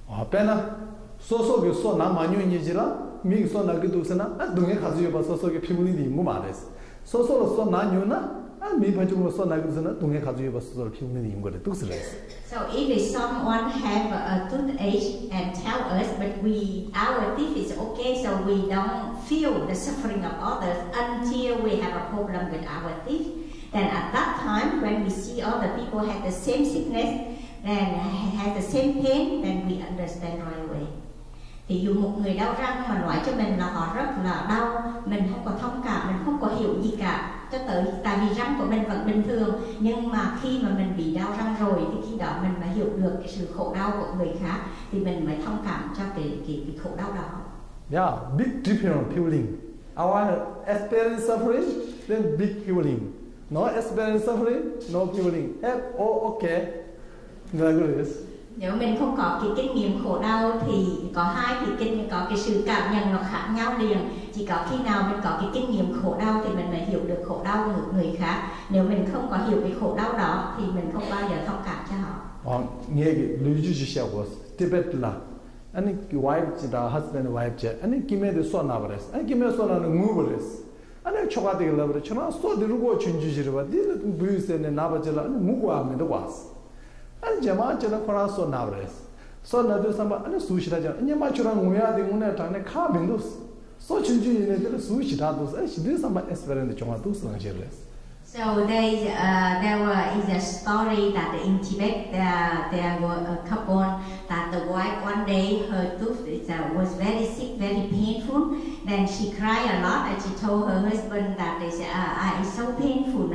앞에나 소속이 소 남아뉴니지라 미기 소 나기도스나 동에 가지고 봐 소속의 피문이 있고 말했어. 소속으로 소 나뉴나 미반중으로 소 나기도스나 동에 가지고 봐 소속의 피문이 있는 거래 뜻을했어. So if someone have a toothache and tell us, but our teeth is okay, so we don't feel the suffering of others until we have a problem with our teeth. Then at that time, when we see other people have the same sickness and have the same pain, then we understand right away. Thì dù một người đau răng mà nói cho mình là họ rất là đau, mình không có thông cảm, mình không có hiểu gì cả. Cho tới tại vì răng của mình vẫn bình thường, nhưng mà khi mà mình bị đau răng rồi thì khi đó mình mới hiểu được cái sự khổ đau của người khác, thì mình mới thông cảm cho cái khổ đau đó. Yeah, big different feeling. Our experience suffering, then big feeling. No experience suffering, no feeling. Okay. Nếu mình không có cái kinh nghiệm khổ đau thì có có cái sự cảm nhận nó khác nhau liền. Chỉ có khi nào mình có cái kinh nghiệm khổ đau thì mình mới hiểu được khổ đau của người khác. Nếu mình không có hiểu cái khổ đau đó thì mình không bao giờ thông cảm cho họ. nghe lưu Tibet là anh cái wife da husband wife che anh kim에 대해서 나버렸어. anh kim에 소나는 무버렸어. anh 초가 되게 나버려. 저나 소 들고 준주지를 봐. 니는 부유세네 나버질라. 무고 하면도 왔어. anh jama chana khora so navres so nadu samba anh sushira ja anh ma chura nguya de ngune tane kha bindus so chunju ne de sushira dos anh shide samba experience chonga dos ngeles. So there is a story that in Tibet there were a couple that the wife one day her tooth was very sick, very painful. Then she cried a lot and she told her husband that it's so painful.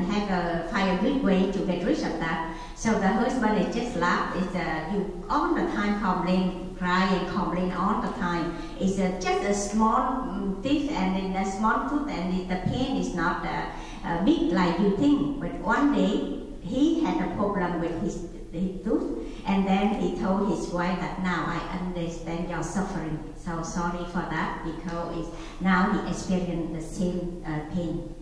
Find a good way to get rid of that. So the husband just laughed. You all the time complain, cry and complain all the time. It's just a small teeth and in a small tooth, and the pain is not big like you think. But one day he had a problem with his tooth, and then he told his wife that now I understand your suffering. So sorry for that, because now he experienced the same pain.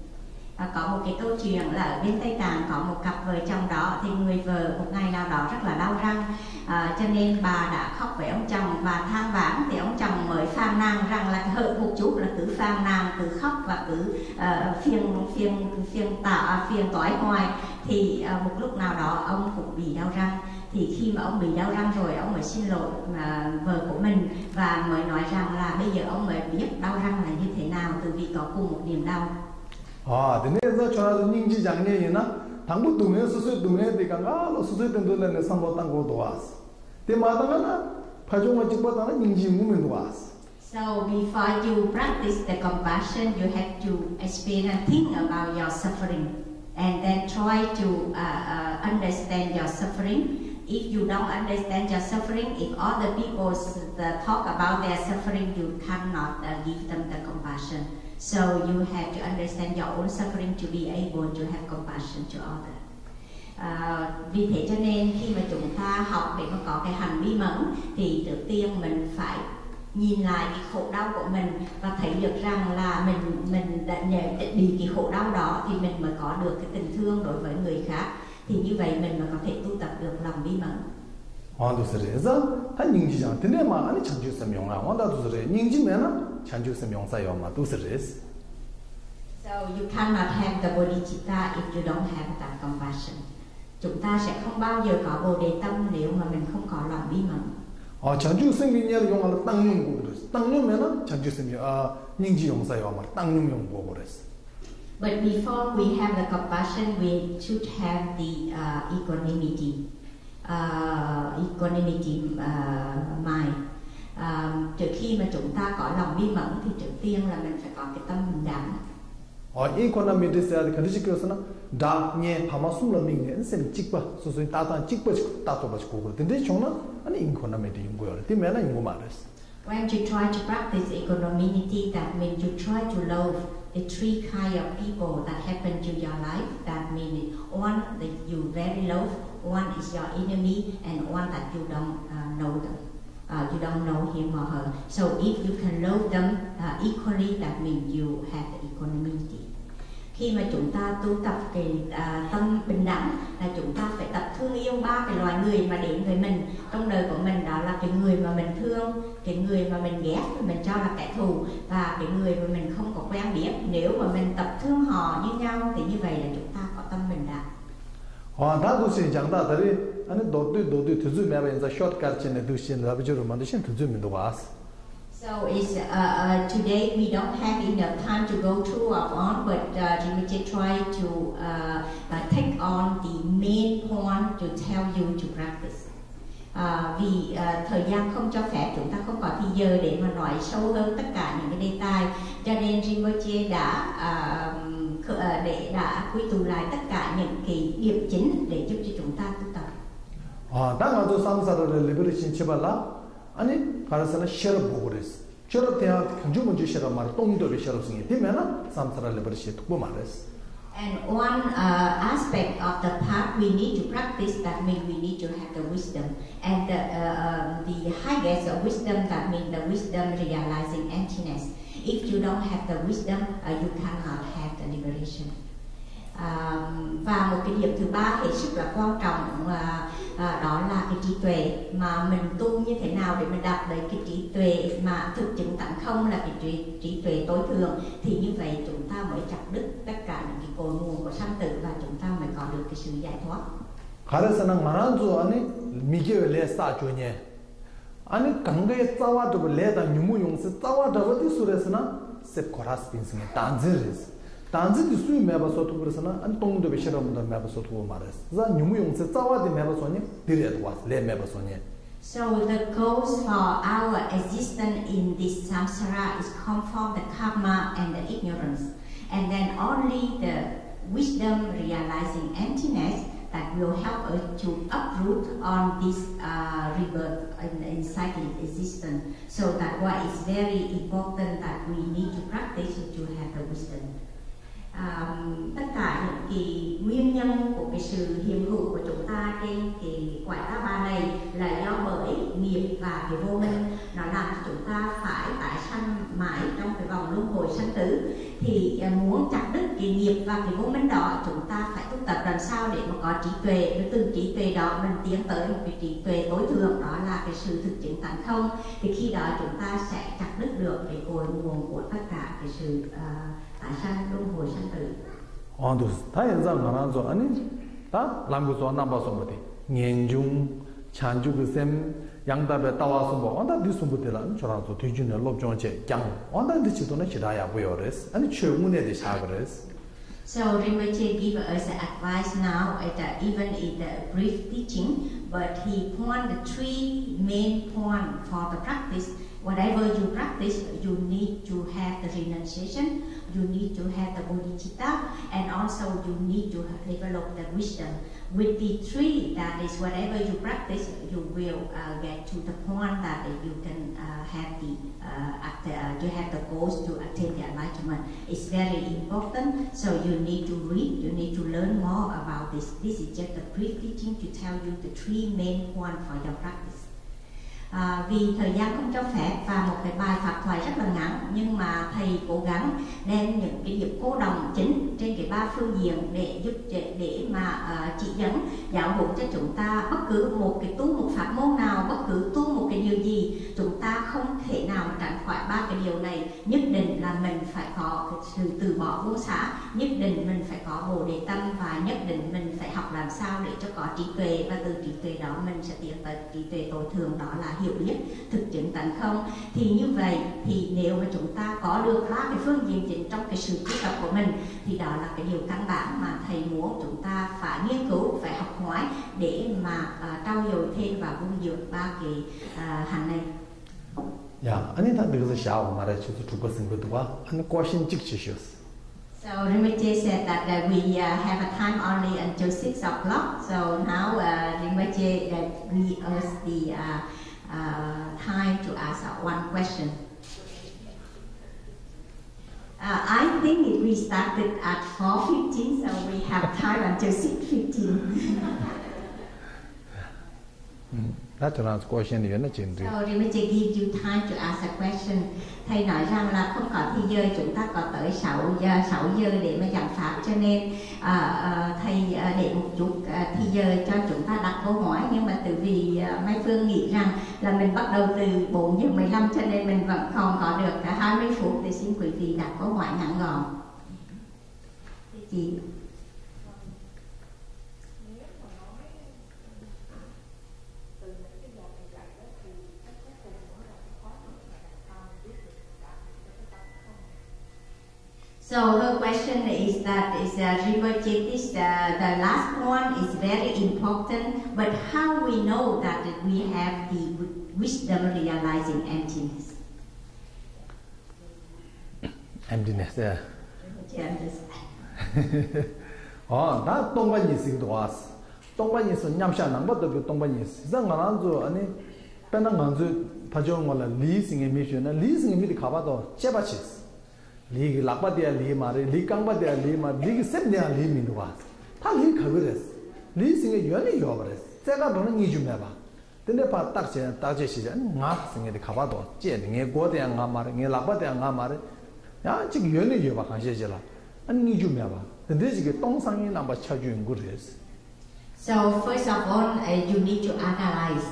Có một cái câu chuyện là ở bên Tây Tạng có một cặp vợ chồng đó, thì người vợ một ngày nào đó rất là đau răng, cho nên bà đã khóc với ông chồng và than vãn. Thì ông chồng mới phàn nàn rằng là hỡi một chút là cứ phàn nàn, cứ khóc và cứ phiền toái hoài. Thì một lúc nào đó ông cũng bị đau răng. Thì khi mà ông bị đau răng rồi, ông mới xin lỗi vợ của mình và mới nói rằng là bây giờ ông mới biết đau răng là như thế nào, từ vì có cùng một niềm đau. 근데 저라도 닝지 장례이나 당부 동네 수수 동네 되가가 수수 된들네 상보탄 거도 왔어. 때마다나 파종을 찍고다나 닝지 무면도 왔어. So before you practice the compassion, you have to experience and think about your suffering, and then try to understand your suffering. If you don't understand your suffering, if other people talk about their suffering, you cannot give them the compassion. So you have to understand your own suffering to be able to have compassion to others. Vì thế cho nên khi mà chúng ta học để mà có cái hành vi mẫn, thì trước tiên mình phải nhìn lại cái khổ đau của mình và thấy được rằng là mình đã bị cái khổ đau đó thì mình mới có được cái tình thương đối với người khác. Thì như vậy mình mới có thể tu tập được lòng vi mẫn. 그래서 한 닝지장 근데만 아니 chanjusa 명라 원다도 그래 닝지면은 chanjusa 명사요 마도 그래. So you cannot have the bodhicitta if you don't have that compassion. Chúng ta sẽ không bao giờ có bồ đề tâm nếu mà mình không có lòng bi mẫn. chanjusa 명을 용할 땅용고 그래. 땅용면은 chanjusa 명 닝지 용사요 마 땅용 용고 그래. But before we have the compassion, we should have the equanimity. Mind. Trước khi mà chúng ta có lòng bi mẫn thì trước tiên là mình phải có cái tâm bình đẳng. equanimity sẽ là cái gì cơ sở đó nhẹ hàm sung là mình xem chích ba số ta chích ba ta to ba cố 근데 chúng nó anh equanimity yung goyo thì mình là yung mà đấy. When you try to practice equanimity, that means you try to love the three kind of people that happen to your life. That means one that you very love, one is your enemy, and one that you don't know them. You don't know him or her. So if you can love them equally, that means you have the equanimity. Khi mà chúng ta tu tập cái tâm bình đẳng là chúng ta phải tập thương yêu ba cái loài người mà đến với mình trong đời của mình, đó là cái người mà mình thương, cái người mà mình ghét, mình cho là kẻ thù, và cái người mà mình không có quen biết. Nếu mà mình tập thương họ như nhau thì như vậy là chúng ta có tâm bình đẳng. 나도 장다들이 아니 너도 두즈메바 인자 숏카츠네 두신 라비주로 만드신 두즈면도 왔어. So it's today we don't have enough time to go through on, but Rinpoche try to take on the main point to tell you to practice. Vì thời gian không cho phép, chúng ta không có thời giờ để mà nói sâu hơn tất cả những cái đề tài, cho nên Rinpoche đã quy tụ lại tất cả những cái điểm chính để giúp cho chúng ta tu tập. 당아도 상사를 리버레이션 치발라 아니 가라서는 셔럽 보고 그랬어. 셔럽 대학 경주문주 셔럽 말 똥도비 셔럽승이 되면은 상사를 리버레이션 듣고 말했어. And one aspect of the path we need to practice, that means we need to have the wisdom, and the highest of wisdom, that means the wisdom realizing emptiness. If you don't have the wisdom, you cannot have the liberation. Và một cái điểm thứ ba hết sức là quan trọng, đó là cái trí tuệ. Mà mình tu như thế nào để mình đạt đến cái trí tuệ mà thực chứng tánh không là cái trí tuệ tối thượng, thì như vậy chúng ta mới chặt đứt tất cả những cái cội nguồn của sanh tử và chúng ta mới có được cái sự giải thoát. 가르스는 말한주 아니 미게 레사 조냐 아니 강가에 싸워도 레다 유무용스 싸워도 어디 수레스나 셉 코라스 빈스네 단즈르스 단즈디 수이 메바소토 그러스나 안 똥도 베시라문다 메바소토 말레스 자 유무용스 싸워디 메바소니 디레도 와스 레 메바소니. So the goals for our existence in this samsara is come from the karma and the ignorance, and then only the wisdom realizing emptiness that will help us to uproot on this rebirth in cyclic existence. So that why it's very important that we need to practice to have the wisdom. Tất cả những cái nguyên nhân của cái sự hiện hữu của chúng ta trên cái quả ta ba này là do bởi nghiệp và cái vô minh, nó làm cho chúng ta phải tái sanh mãi trong cái vòng luân hồi sanh tử. tử. Thì muốn chặt đứt cái nghiệp và cái vô minh đó, chúng ta phải tu tập làm sao để mà có trí tuệ, rồi từ trí tuệ đó mình tiến tới một cái trí tuệ tối thượng, đó là cái sự thực chứng tánh không. Thì khi đó chúng ta sẽ chặt đứt được cái cội nguồn của tất cả cái sự tái sanh luân hồi sanh tử. 다 현상 가라서 아니 다 남고서 남바서부터 년중 찬주그셈 양답에 따와서 뭐 언다 디스부터라 저라서 뒤준에 롭종체 장 언다 디치도는 지라야 보여레스 아니 최문에 대사그레스. So Rinpoche give us advice now even in the brief teaching, but he point the three main point for the practice. Whatever you practice, you need to have the renunciation, you need to have the bodhicitta, and also you need to develop the wisdom. With the three, that is, whatever you practice, you will get to the point that you can have you have the goals to attain the enlightenment. It's very important. So you need to read, you need to learn more about this. This is just a brief teaching to tell you the three main points for your practice. Vì thời gian không cho phép và một cái bài pháp thoại rất là ngắn, nhưng mà thầy cố gắng đem những cái điểm cô đồng chính trên cái ba phương diện để giúp để mà chỉ dẫn giáo huấn cho chúng ta. Bất cứ một pháp môn nào, bất cứ tu một cái điều gì, chúng ta không thể nào tránh khỏi ba cái điều này. Nhất định là mình phải có cái sự từ bỏ vô xá, nhất định mình phải có bồ đề tâm, và nhất định mình phải học làm sao để cho có trí tuệ, và từ trí tuệ đó mình sẽ tiến tới trí tuệ tối thượng, đó là hiểu biết thực chứng tánh không. Thì như vậy thì nếu mà chúng ta có được ba cái phương diện chính trong cái sự tu tập của mình, thì đó là cái điều căn bản mà thầy muốn chúng ta phải nghiên cứu, phải học hỏi để mà trau dồi thêm và vun dưỡng ba cái hành này. 아니 다 그래서 샤워 말해 주도 두 것은 것도와 한 question 직지셨어. So Rinpoche said that we have a time only until 6 o'clock. So now Rinpoche give us the time to ask one question. I think we started at 4:15, so we have time until 6:15. That's another question. So Rinpoche give you time to ask a question. Thầy nói rằng là không có thì giờ, chúng ta có tới 6 giờ để mà giảng pháp, cho nên thầy để một chút thì giờ cho chúng ta đặt câu hỏi. Nhưng mà từ vì Mai Phương nghĩ rằng là mình bắt đầu từ 4 giờ 15, cho nên mình vẫn còn có được 20 phút để xin quý vị đặt câu hỏi ngắn gọn. Chị So her question is that Rinpoche, the last one is very important, but how we know that we have the wisdom realizing emptiness? Emptiness, yeah. 나 똥반이 있어도 왔어. 똥반이 있어 냠샤 남것도 똥반이 있어. 상관한도 아니 빼는 건지 파종 원래 리싱에 미션은 리싱에 미리 가봐도 제바치. 리 락바디아 리 마레 리 강바디아 리 마 리 셈디아 리 민도와 다리 가버렸어. 리싱의 연이 요버렸어. 제가 보는 이 좀 해봐. 근데 봐 딱제 시간 나 생에 가봐도 제능에 고대야 가 말에 게 락바디아 가 말에 야 지금 연이 요바 간시지라. 아니 이 좀 해봐. 근데 지금 똥상이 남바 쳐주는 거랬어. So first of all, you need to analyze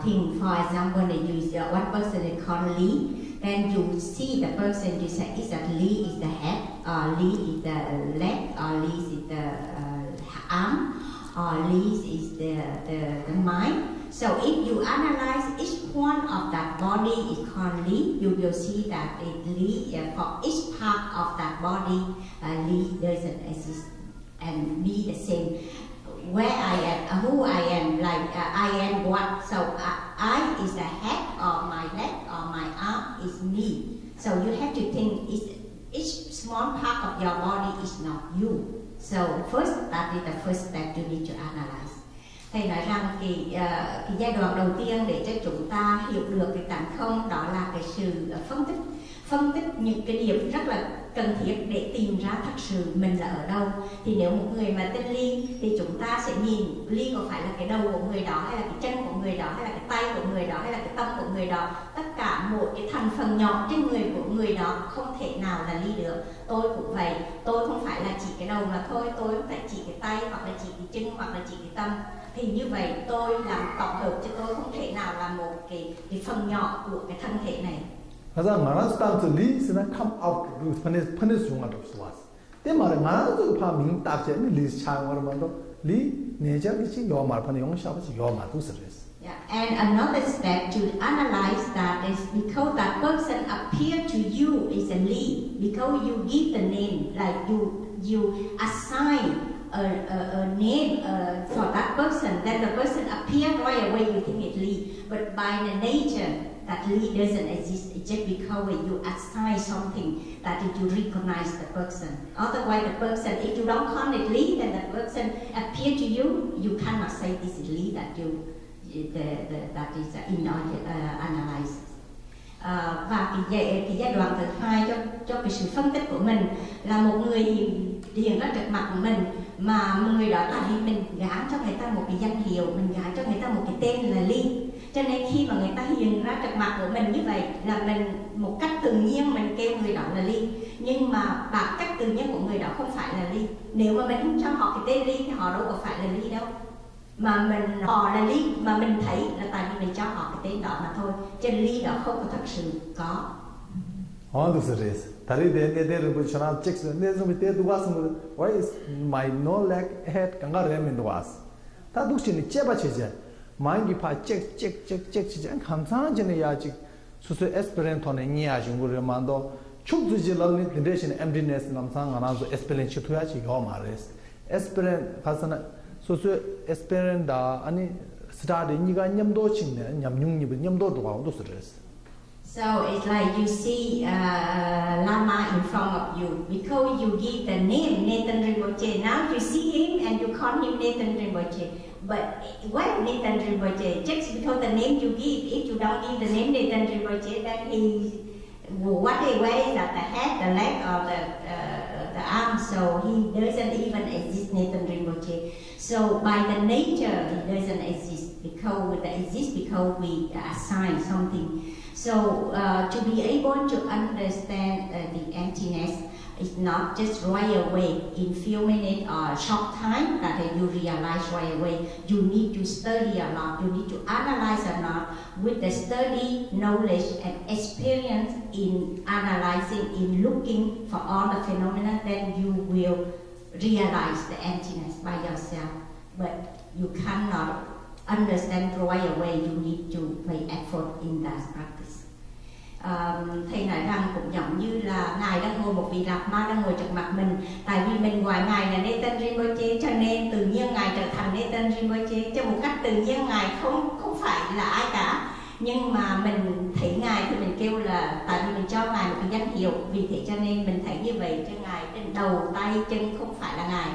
things. For example, one person is called Li. Then you see the person, you say, is that Li is the head, or Li is the leg, or Li is the arm, or Li is the mind. So if you analyze each one of that body is called Li, you will see that Li, for each part of that body, Li doesn't exist and be the same. Where I am, who I am, like I am what. So I is the head, or my leg, or my arm is me. So you have to think each small part of your body is not you. So first, that is the first step you need to analyze. Thầy nói rằng cái giai đoạn đầu tiên để cho chúng ta hiểu được cái tánh không, đó là cái sự phân tích những cái điểm rất là cần thiết để tìm ra thật sự mình là ở đâu. Thì nếu một người mà tên Ly thì chúng ta sẽ nhìn Ly có phải là cái đầu của người đó, hay là cái chân của người đó, hay là cái tay của người đó, hay là cái tâm của người đó. Tất cả mỗi cái thành phần nhỏ trên người của người đó không thể nào là Ly được. Tôi cũng vậy, tôi không phải là chỉ cái đầu mà thôi, tôi không phải chỉ cái tay, hoặc là chỉ cái chân, hoặc là chỉ cái tâm. Thì như vậy tôi làm tổng hợp chứ tôi không thể nào là một cái phần nhỏ của cái thân thể này. 그래서 나라스 땅에서 리스나 come out 그 퍼네스 중간도 왔어. 때 말에 나라도 파 민답제 리스 차원으로만도 리 내자기지 요 말판에 용샤버지 요 말도 쓰레스. Yeah, and another step to analyze that is because that person appear to you is a Li, because you give the name, like you assign a name for that person, then the person appear right away, you think it's Li. But by the nature, that Li doesn't exist, it's just because when you assign something that you recognize the person. Otherwise, the person, if you don't call it Li, then the person appear to you, you cannot say this is Li that you that is analyzed. Và cái giai đoạn thứ hai cho cái sự phân tích của mình là một người hiện ra trước mặt của mình, mà người đó tại vì mình gán cho người ta một cái danh hiệu, mình gán cho người ta một cái tên là Ly, cho nên khi mà người ta hiện ra trước mặt của mình như vậy là mình một cách tự nhiên mình kêu người đó là Ly, nhưng mà bản chất tự nhiên của người đó không phải là Ly. Nếu mà mình không cho họ cái tên Ly thì họ đâu có phải là Ly đâu, mà họ là Ly mà mình thấy là tại vì mình cho họ cái tên đó mà thôi, cho nên Ly đó không có thật sự có. 다리 대대를 붙여나 잭스 내좀 때도 왔으면 why is my no leg head 강가래면도 왔어. 다 독신이 째바치지. 마인기 파 잭 감상전에 야지 수수 에스페란토네 니아지 우리만도 축두지lalni tendency emptiness 남상 하나서 에스페란치 투야지 요 말레스. 에스페란 가서나 수수 에스페란다 아니 스타데 니가 냠도 친네 냠융니 냠도도 가도 스트레스. So it's like you see Lama in front of you, because you give the name Neten Rinpoche. Now you see him and you call him Neten Rinpoche. But why Neten Rinpoche? Just because the name you give, if you don't give the name Neten Rinpoche, then what he wears at the head, the leg, or the arm, so he doesn't even exist, Neten Rinpoche. So by the nature, he doesn't exist because we assign something. So to be able to understand the emptiness is not just right away in few minutes or short time that you realize right away. You need to study a lot. You need to analyze a lot. With the study, knowledge, and experience in analyzing, in looking for all the phenomena, then you will realize the emptiness by yourself. But you cannot understand right away. You need to make effort in that practice. Thầy nói rằng cũng giống như là Ngài đang ngồi, một vị Lạt Ma đang ngồi trước mặt mình. Tại vì mình gọi Ngài là Neten Rinpoche, cho nên tự nhiên Ngài trở thành Neten Rinpoche. Cho một cách tự nhiên Ngài không phải là ai cả. Nhưng mà mình thấy Ngài thì mình kêu là, tại vì mình cho Ngài một cái danh hiệu, vì thế cho nên mình thấy như vậy cho Ngài trên đầu, tay, chân không phải là Ngài.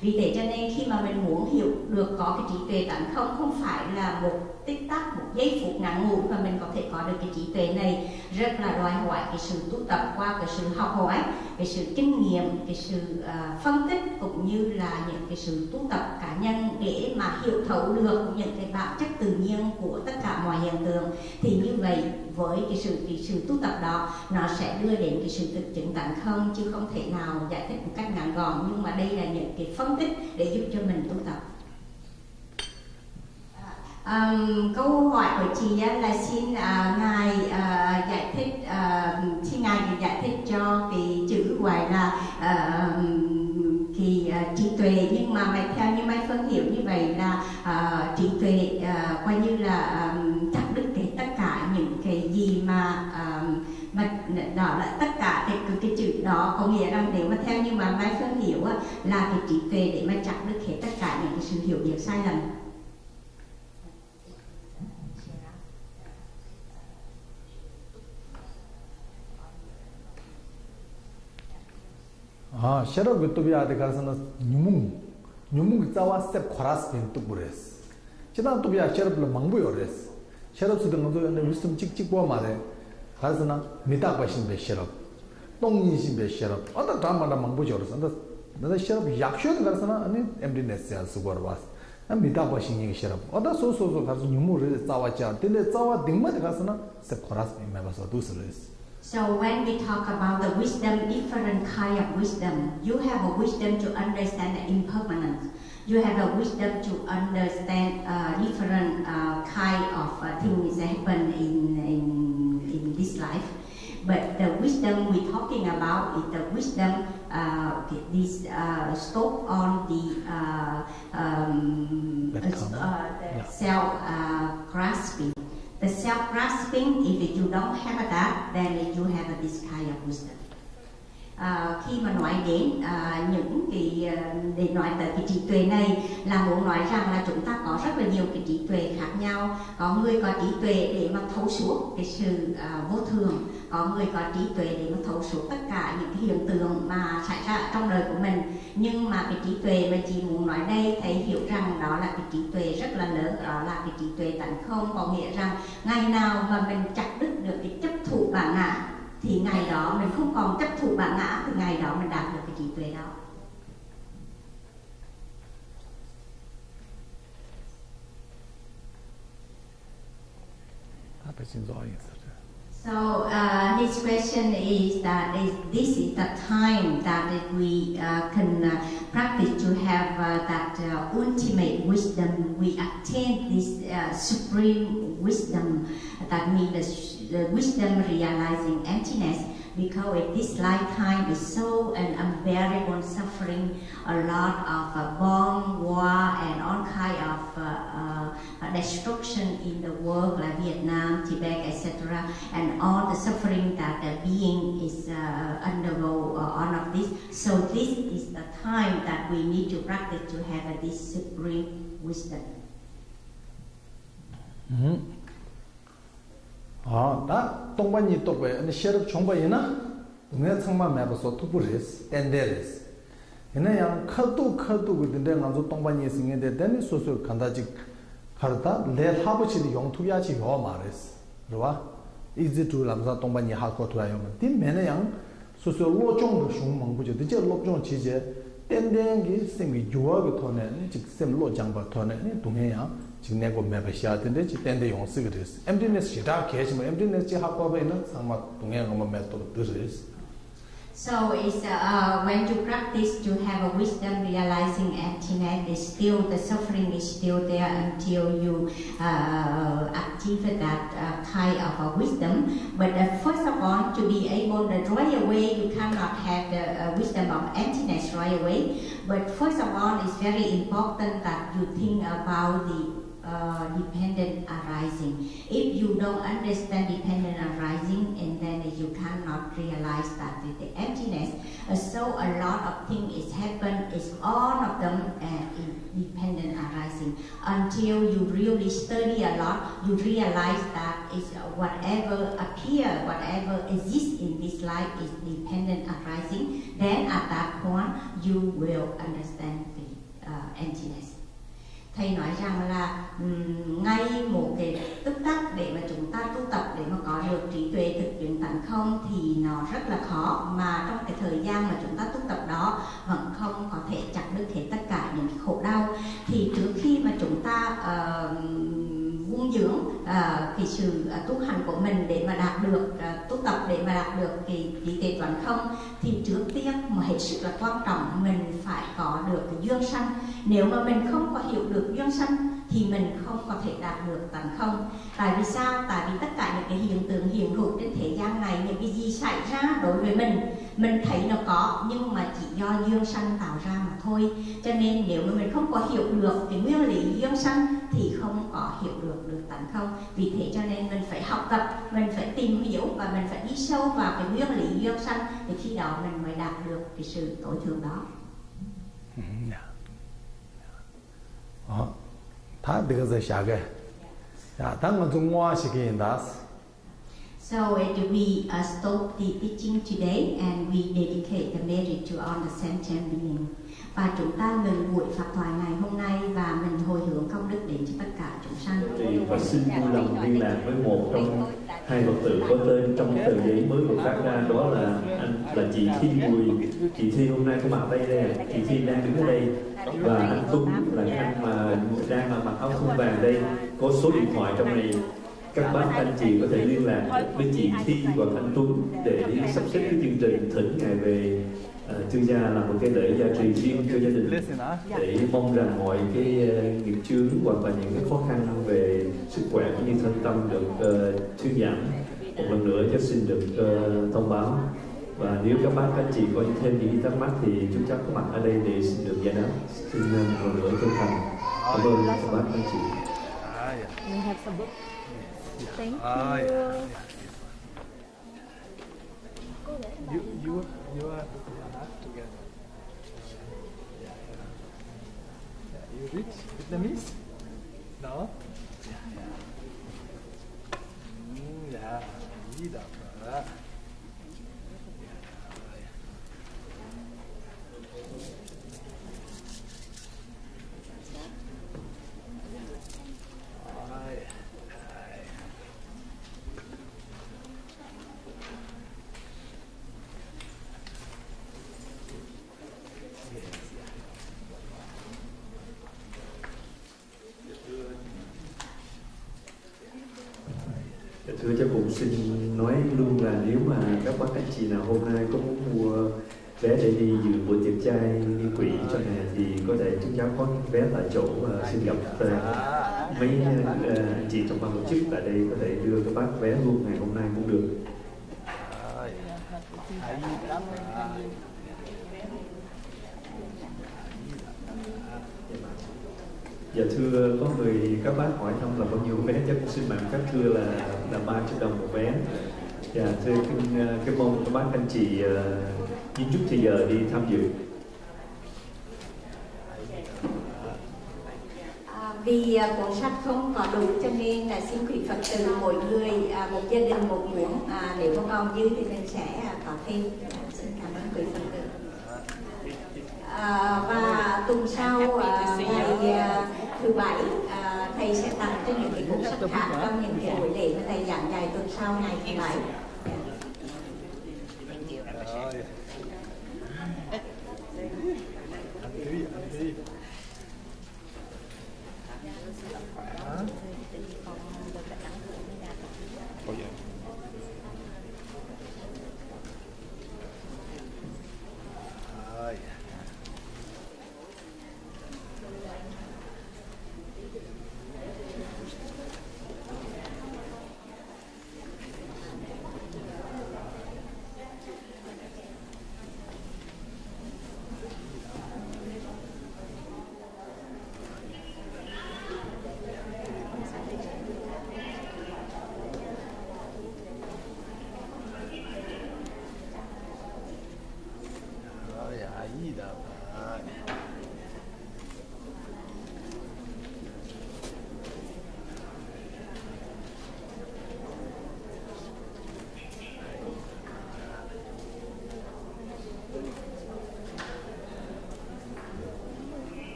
Vì thế cho nên khi mà mình muốn hiểu được có cái trí tuệ tánh không phải là một tích tắc, một giây phút ngắn ngủi mà mình có thể có được cái trí tuệ này, rất là đòi hỏi cái sự tu tập qua cái sự học hỏi, cái sự kinh nghiệm, cái sự phân tích cũng như là những cái sự tu tập cá nhân để mà hiểu thấu được những cái bản chất tự nhiên của tất cả mọi hiện tượng. Thì như vậy với cái sự tu tập đó nó sẽ đưa đến cái sự thực chứng tánh không, chứ không thể nào giải thích một cách ngắn gọn. Nhưng mà đây là những cái phân tích để giúp cho mình tu tập. Câu hỏi của chị là xin Ngài giải thích, xin Ngài giải thích cho cái chữ gọi là cái trí tuệ, nhưng mà theo như Mai Phương hiểu như vậy là trí tuệ coi như là chặt đứt tất cả những cái gì mà đó là tất cả cái chữ đó có nghĩa rằng nếu mà theo như mà Mai Phương hiểu là cái trí tuệ để mà chặt đứt hết tất cả những cái sự hiểu biết sai lầm. 셔럽 유튜브에 가서는 뉴문 자와 스텝 코라스 빈도 그랬어. 지난 또비야 셔럽을 망부요 그랬어. 셔럽 쓰던 것도 위스tom 찍찍 보아 말해. 가서는 미딱 바신 배 셔럽. 똥인심배 시럽 어떤 담마다 망보죠서 나 시럽 약쇼도 가서나 아니 emptiness야 수거로 왔어 미다 버싱이 시럽 어떤 소소소 가서 유무를 짜와자 근데 짜와 딩마다 가서나 세 코라스 메바서 두스르스. So when we talk about the wisdom, different kind of wisdom, you have a wisdom to understand the impermanence. You have a wisdom to understand different kind of things that happen in this life. But the wisdom we're talking about is the wisdom this stop on the self-grasping. The self-grasping, if you don't have that, then you have this kind of wisdom. Khi mà nói đến những cái để nói tới cái trí tuệ này là muốn nói rằng là chúng ta có rất là nhiều cái trí tuệ khác nhau. Có người có trí tuệ để mà thấu suốt cái sự vô thường, có người có trí tuệ để mà thấu suốt tất cả những cái hiện tượng mà xảy ra trong đời của mình. Nhưng mà cái trí tuệ mà chị muốn nói đây thầy hiểu rằng đó là cái trí tuệ rất là lớn, đó là cái trí tuệ tánh không, có nghĩa rằng ngày nào mà mình chặt đứt được cái chấp thủ bản ngã thì ngày đó mình không còn chấp thủ bản ngã, thì ngày đó mình đạt được cái trí tuệ đó. So his question is that this is the time that we can practice to have that ultimate wisdom. We attain this supreme wisdom, that means the wisdom realizing emptiness, because this lifetime is so an unbearable suffering, a lot of bomb, war, and all kind of destruction in the world, like Vietnam, Tibet, etc., and all the suffering that the being is undergo all of this. So this is the time that we need to practice to have this supreme wisdom. 다 동반이 또 왜? 근데 시럽 총바이나 동네 창만 매버서 투부리스 텐데리스. 얘네야 커도 그런데 나도 동반이 있는데 되는 소소 간다지 가르다 내 하버치리 용투야지 요 말했어. 그러와 이제 둘람사 동반이 하고 돌아요면 뒷면에양 소소 로종도 숑망부죠. 이제 로종 지제 땡땡기 생기 요하고 토네 직셈 로장바 토네 동해야 지금 내고 매버시아든데 지땡데 용쓰게 됐어. emptiness 시다 계시면 emptiness 지 하고베는 상마 동해가 뭐 매도 들으스. So it's when you practice to have a wisdom realizing emptiness, is still the suffering is still there until you achieve that kind of a wisdom. But first of all, to be able to right away, you cannot have the wisdom of emptiness right away. But first of all, it's very important that you think about the dependent arising. If you don't understand dependent arising, and then you cannot realize that the emptiness. So a lot of things is happen. Is all of them dependent arising. Until you really study a lot, you realize that is whatever appear, whatever exists in this life is dependent arising. Then at that point, you will understand the emptiness. Thầy nói rằng là ngay một cái tức tắc để mà chúng ta tu tập để mà có được trí tuệ thực chứng tánh không thì nó rất là khó, mà trong cái thời gian mà chúng ta tu tập đó vẫn không có thể chặt đứt hết tất cả những khổ đau. Thì trước khi mà chúng ta vun dưỡng cái sự tu hành của mình để mà đạt được tu tập để mà đạt được cái trí tuệ tánh không, thì trước tiên mà hết sức là quan trọng mình phải có được cái duyên sanh. Nếu mà mình không có hiểu được duyên sanh thì mình không có thể đạt được tánh không. Tại vì sao? Tại vì tất cả những cái hiện tượng hiện hữu trên thế gian này, những cái gì xảy ra đối với mình thấy nó có, nhưng mà chỉ do duyên sanh tạo ra mà thôi. Cho nên nếu mà mình không có hiểu được cái nguyên lý duyên sanh thì không có hiểu được tánh không. Vì thế cho nên mình phải học tập, mình phải tìm hiểu và mình phải đi sâu vào cái nguyên lý duyên sanh, thì khi đó mình mới đạt được cái sự tối thượng đó. 다 내가 시작해. 자, 당은 좀 모아시긴다. So we stop the teaching today and we dedicate the merit to all the sentient beings. Và chúng ta ngừng buổi pháp thoại ngày hôm nay và mình hồi hướng công đức đến cho tất cả chúng sanh. Và xin vui lòng liên lạc với một trong hai Phật tử có tên trong tờ giấy mới được phát ra, đó là chị Thi Bùi. Chị Thi hôm nay có mặt đây đây, chị Thi đang đứng ở đây, và anh Tuấn là cái anh mà đang mặc áo thun vàng đây, có số điện thoại trong này. Các bác anh chị có thể liên lạc với chị Thi hoặc anh Tuấn để sắp xếp cái chương trình thỉnh ngài về Trương gia làm một cái lễ gia trì riêng cho gia đình, để mong rằng mọi cái nghiệp chướng hoặc là những cái khó khăn về sức khỏe cũng như thân tâm được thuyên giảm. Một lần nữa cho xin được thông báo, và nếu các bác anh chị có thêm những thắc mắc thì chúng cháu có mặt ở đây để xin được giải đáp. Xin một lần nữa chân thành cảm ơn các bác anh chị. Thank you. You are together. You read Vietnamese? No? Yeah. Read up. Thưa cháu cũng xin nói luôn là nếu mà các bác anh chị nào hôm nay có muốn mua vé để đi dự buổi tiệc trai nghi quỷ cho này thì có thể chúng cháu có vé tại chỗ, và xin gặp mấy anh chị trong ban tổ chức tại đây có thể đưa các bác vé luôn ngày hôm nay cũng được. Dạ thưa, có người các bác hỏi thăm là bao nhiêu vé, chắc cũng xin bạn các thưa là 300 đồng một vé. Dạ thưa cái mong các bác anh chị xin chút thì giờ đi tham dự. Vì cuốn sách không có đủ cho nên là xin quý Phật tử mỗi người một gia đình một cuốn, nếu có còn dư thì mình sẽ có thêm. Xin cảm ơn quý Phật tử. Và tuần sau ngày thứ bảy thầy sẽ tặng cho những cái cuốn sách khác trong những cái buổi lễ mà thầy giảng dạy tuần sau ngày thứ bảy.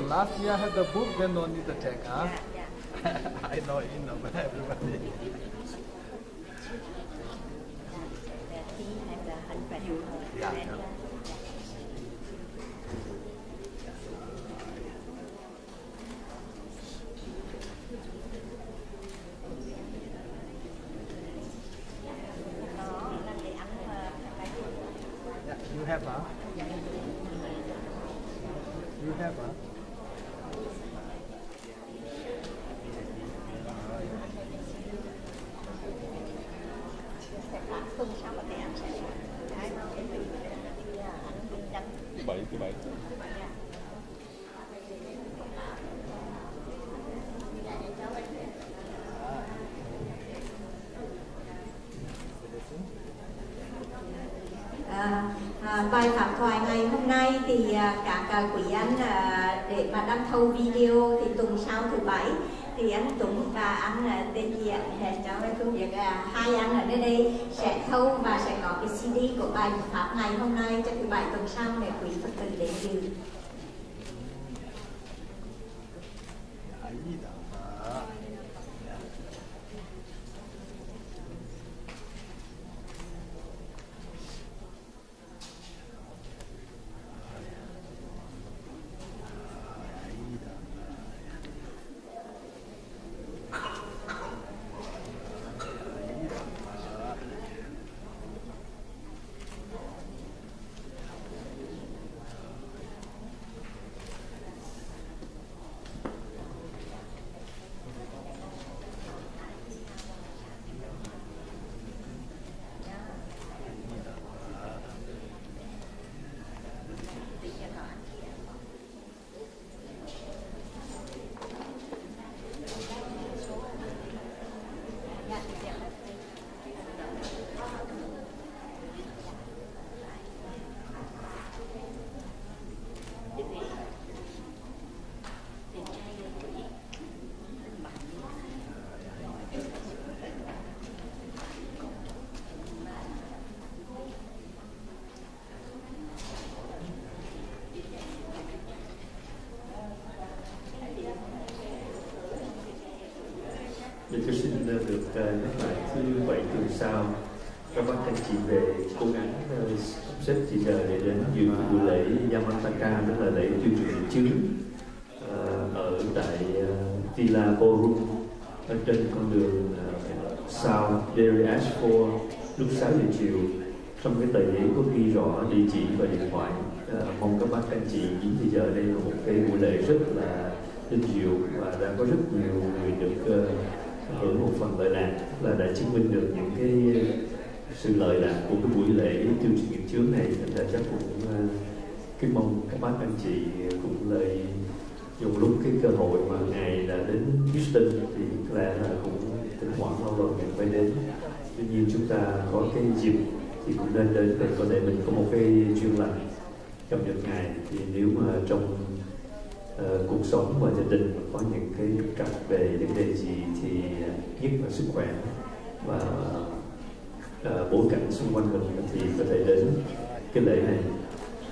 Last year I had the book, then no need to check, huh? I know, you know, but everybody. Yeah. You have, huh? You have, huh? Thứ bảy Bài pháp thoại ngày hôm nay thì các quý anh để mà đăng thâu video thì tuần sau thứ Bảy thì anh Tuấn và anh tên gì ạ? Cho Phương biết hai anh ở đây sẽ thâu và sẽ có cái CD của bài pháp ngày hôm nay cho thứ Bảy tuần sau để quý Phật tử đến dự. Tôi xin được nhắc lại thứ Bảy tuần sau các bác anh chị về cố gắng sắp xếp thì giờ để đến dự buổi lễ Yamataka, tức là lễ tuyên truyền chứng ở tại Villa Ballroom ở trên con đường South Dairy Ashford lúc 6 giờ chiều. Trong cái tờ giấy có ghi rõ địa chỉ và điện thoại. Mong các bác anh chị đến thì giờ đây là một cái buổi lễ rất là linh diệu và đã có rất nhiều người được hưởng một phần lợi lạc, là đã chứng minh được những cái sự lợi lạc của cái buổi lễ tuyên truyền nghiệp chướng này. Thành ra chắc cũng kính mong các bác anh chị cũng lời dùng lúc cái cơ hội mà ngài đã đến Houston thì có lẽ là cũng thỉnh thoảng lâu rồi mình phải đến. Tuy nhiên chúng ta có cái dịp thì cũng nên đến để có thể mình có một cái chuyên lành gặp được ngài. Thì nếu mà trong cuộc sống và gia đình có những cái trục trặc về vấn đề gì thì nhất là sức khỏe và bối cảnh xung quanh mình thì có thể đến cái lễ này.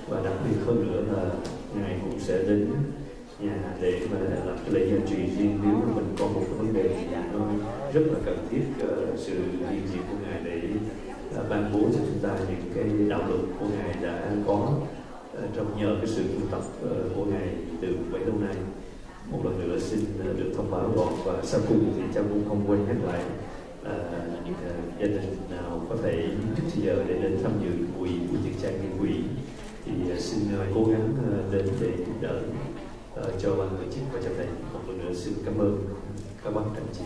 Và đặc biệt hơn nữa là ngài cũng sẽ đến nhà để mà làm cái lễ gia trì riêng nếu mà mình có một cái vấn đề gì nó rất là cần thiết sự hiện diện của ngài để ban bố cho chúng ta những cái đạo luật của ngài đã có trong nhờ cái sự tu tập của ngài từ bấy lâu nay. Một lần nữa xin được thông báo gọn và sau cùng thì cháu cũng không quên nhắc lại gia đình nào có thể trước thì giờ để đến tham dự buổi tiệc chay nghi quỷ thì xin cố gắng đến để giúp đỡ cho ban tổ chức và cho thầy. Một lần nữa xin cảm ơn các bác anh chị.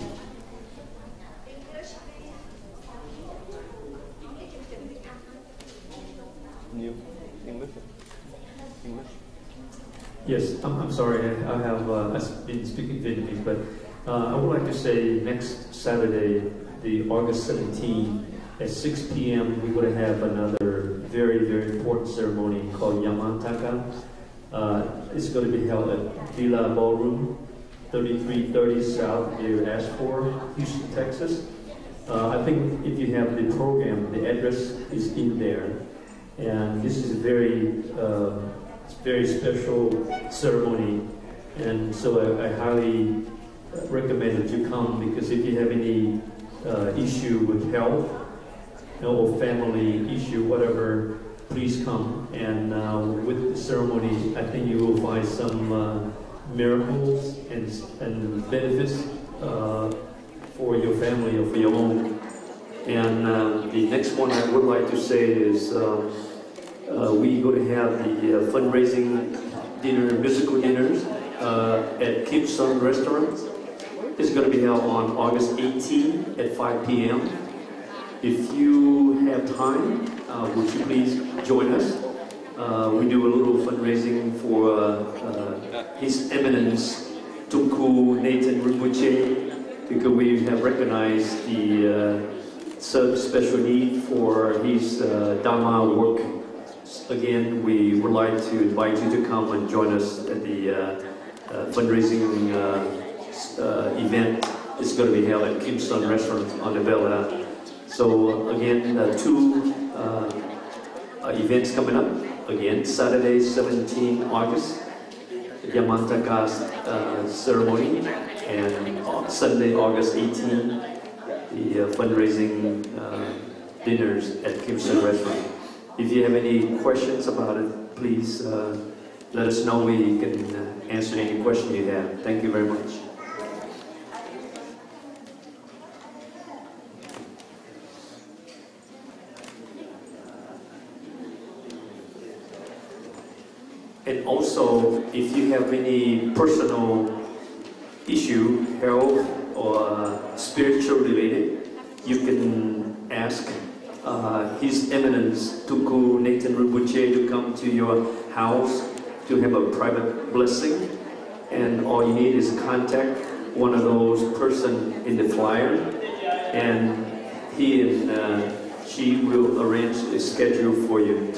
Yes, I'm sorry. I have been speaking Vietnamese, but I would like to say next Saturday, the August 17th at 6 p.m. we're going to have another very, very important ceremony called Yamataka. It's going to be held at Villa Ballroom, 3330 South Dairy Ashford, Houston, Texas. I think if you have the program, the address is in there, and this is a very special ceremony, and so I highly recommend that you come, because if you have any issue with health or family issue, whatever, please come. And with the ceremony, I think you will find some miracles and benefits for your family or for your own. And the next one I would like to say is we're going to have the fundraising dinner, musical dinners at Kim Restaurant. It's going to be held on August 18 at 5 p.m. If you have time, would you please join us? We do a little fundraising for His Eminence Tulku Neten Rinpoche, because we have recognized the special need for his Dharma work again, we would like to invite you to come and join us at the fundraising event. It's going to be held at Kim Sun Restaurant on the Bella. So again, two events coming up. Again, Saturday, 17 August, Yamantaka ceremony, and Sunday, August 18, the fundraising dinners at Kim Sun Restaurant. If you have any questions about it, please let us know. We can answer any question you have. Thank you very much. And also, if you have any personal issue, health or spiritual related, you can ask His Eminence Tulku Neten Rinpoche to come to your house to have a private blessing. And all you need is contact one of those person in the flyer, and he and she will arrange a schedule for you.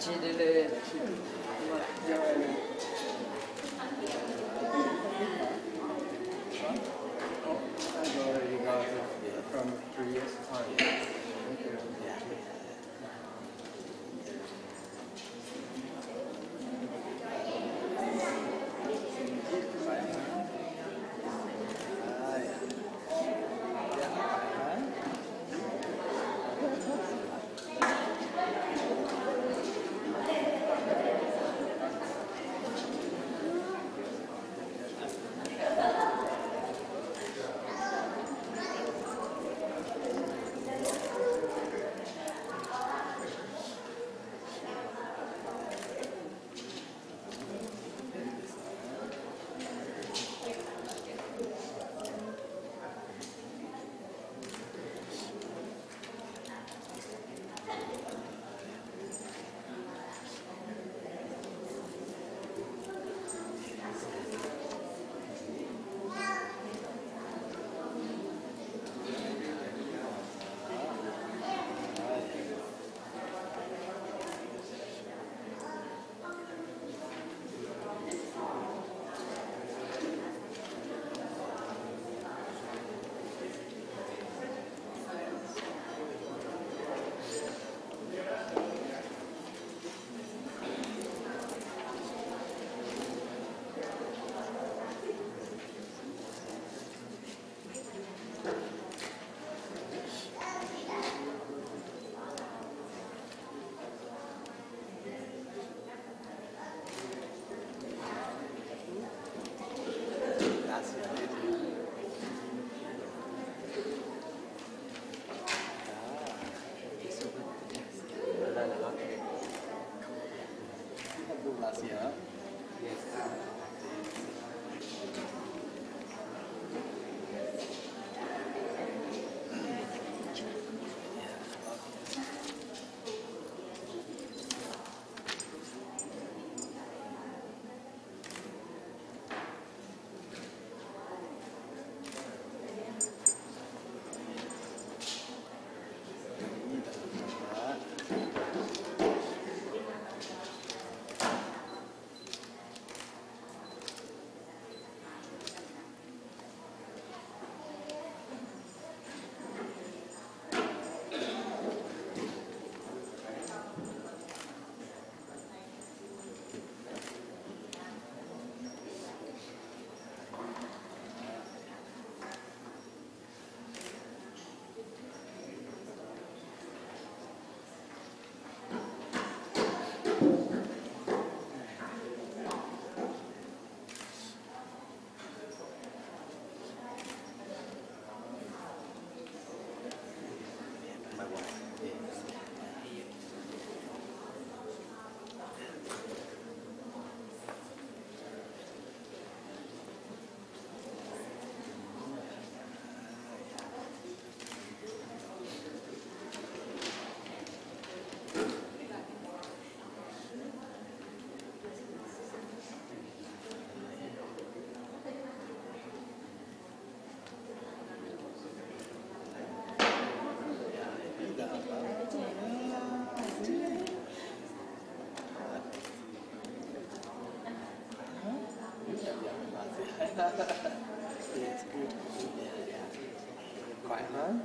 From 3 years time. Khỏe hơn.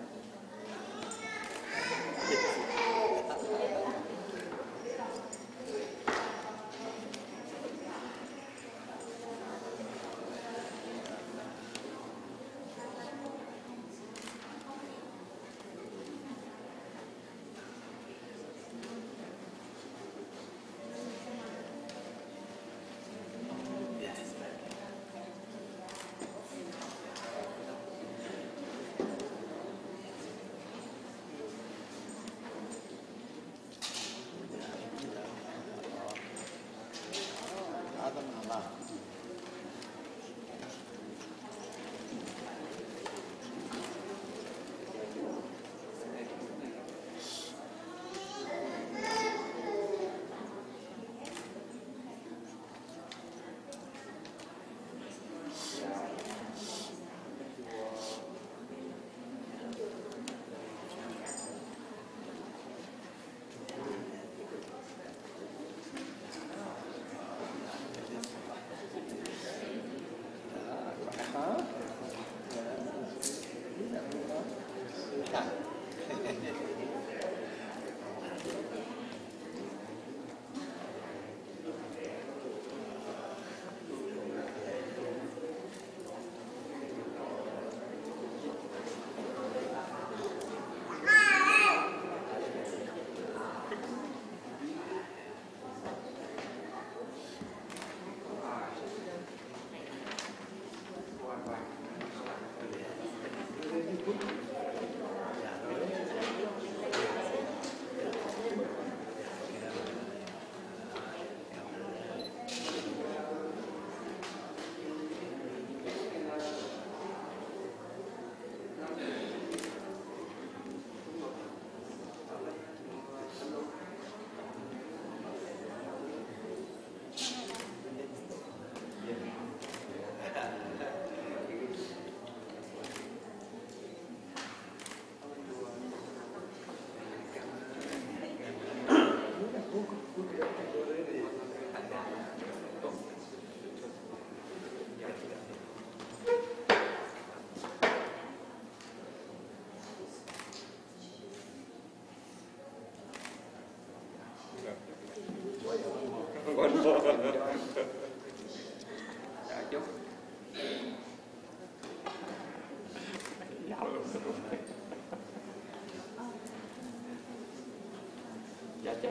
Dạ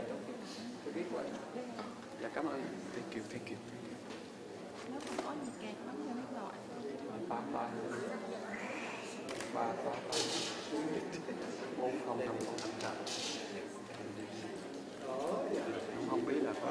tôi biết rồi. Dạ cảm ơn. Thank you. Nó không có những kẹt bấm cho nước loại. Ba 4050. Không biết là có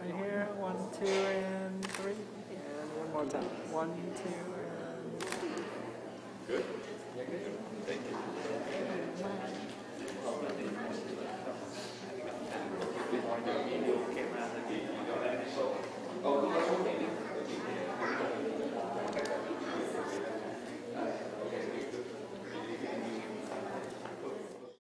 Right here, 1, 2, and 3. And one more time. 1, 2,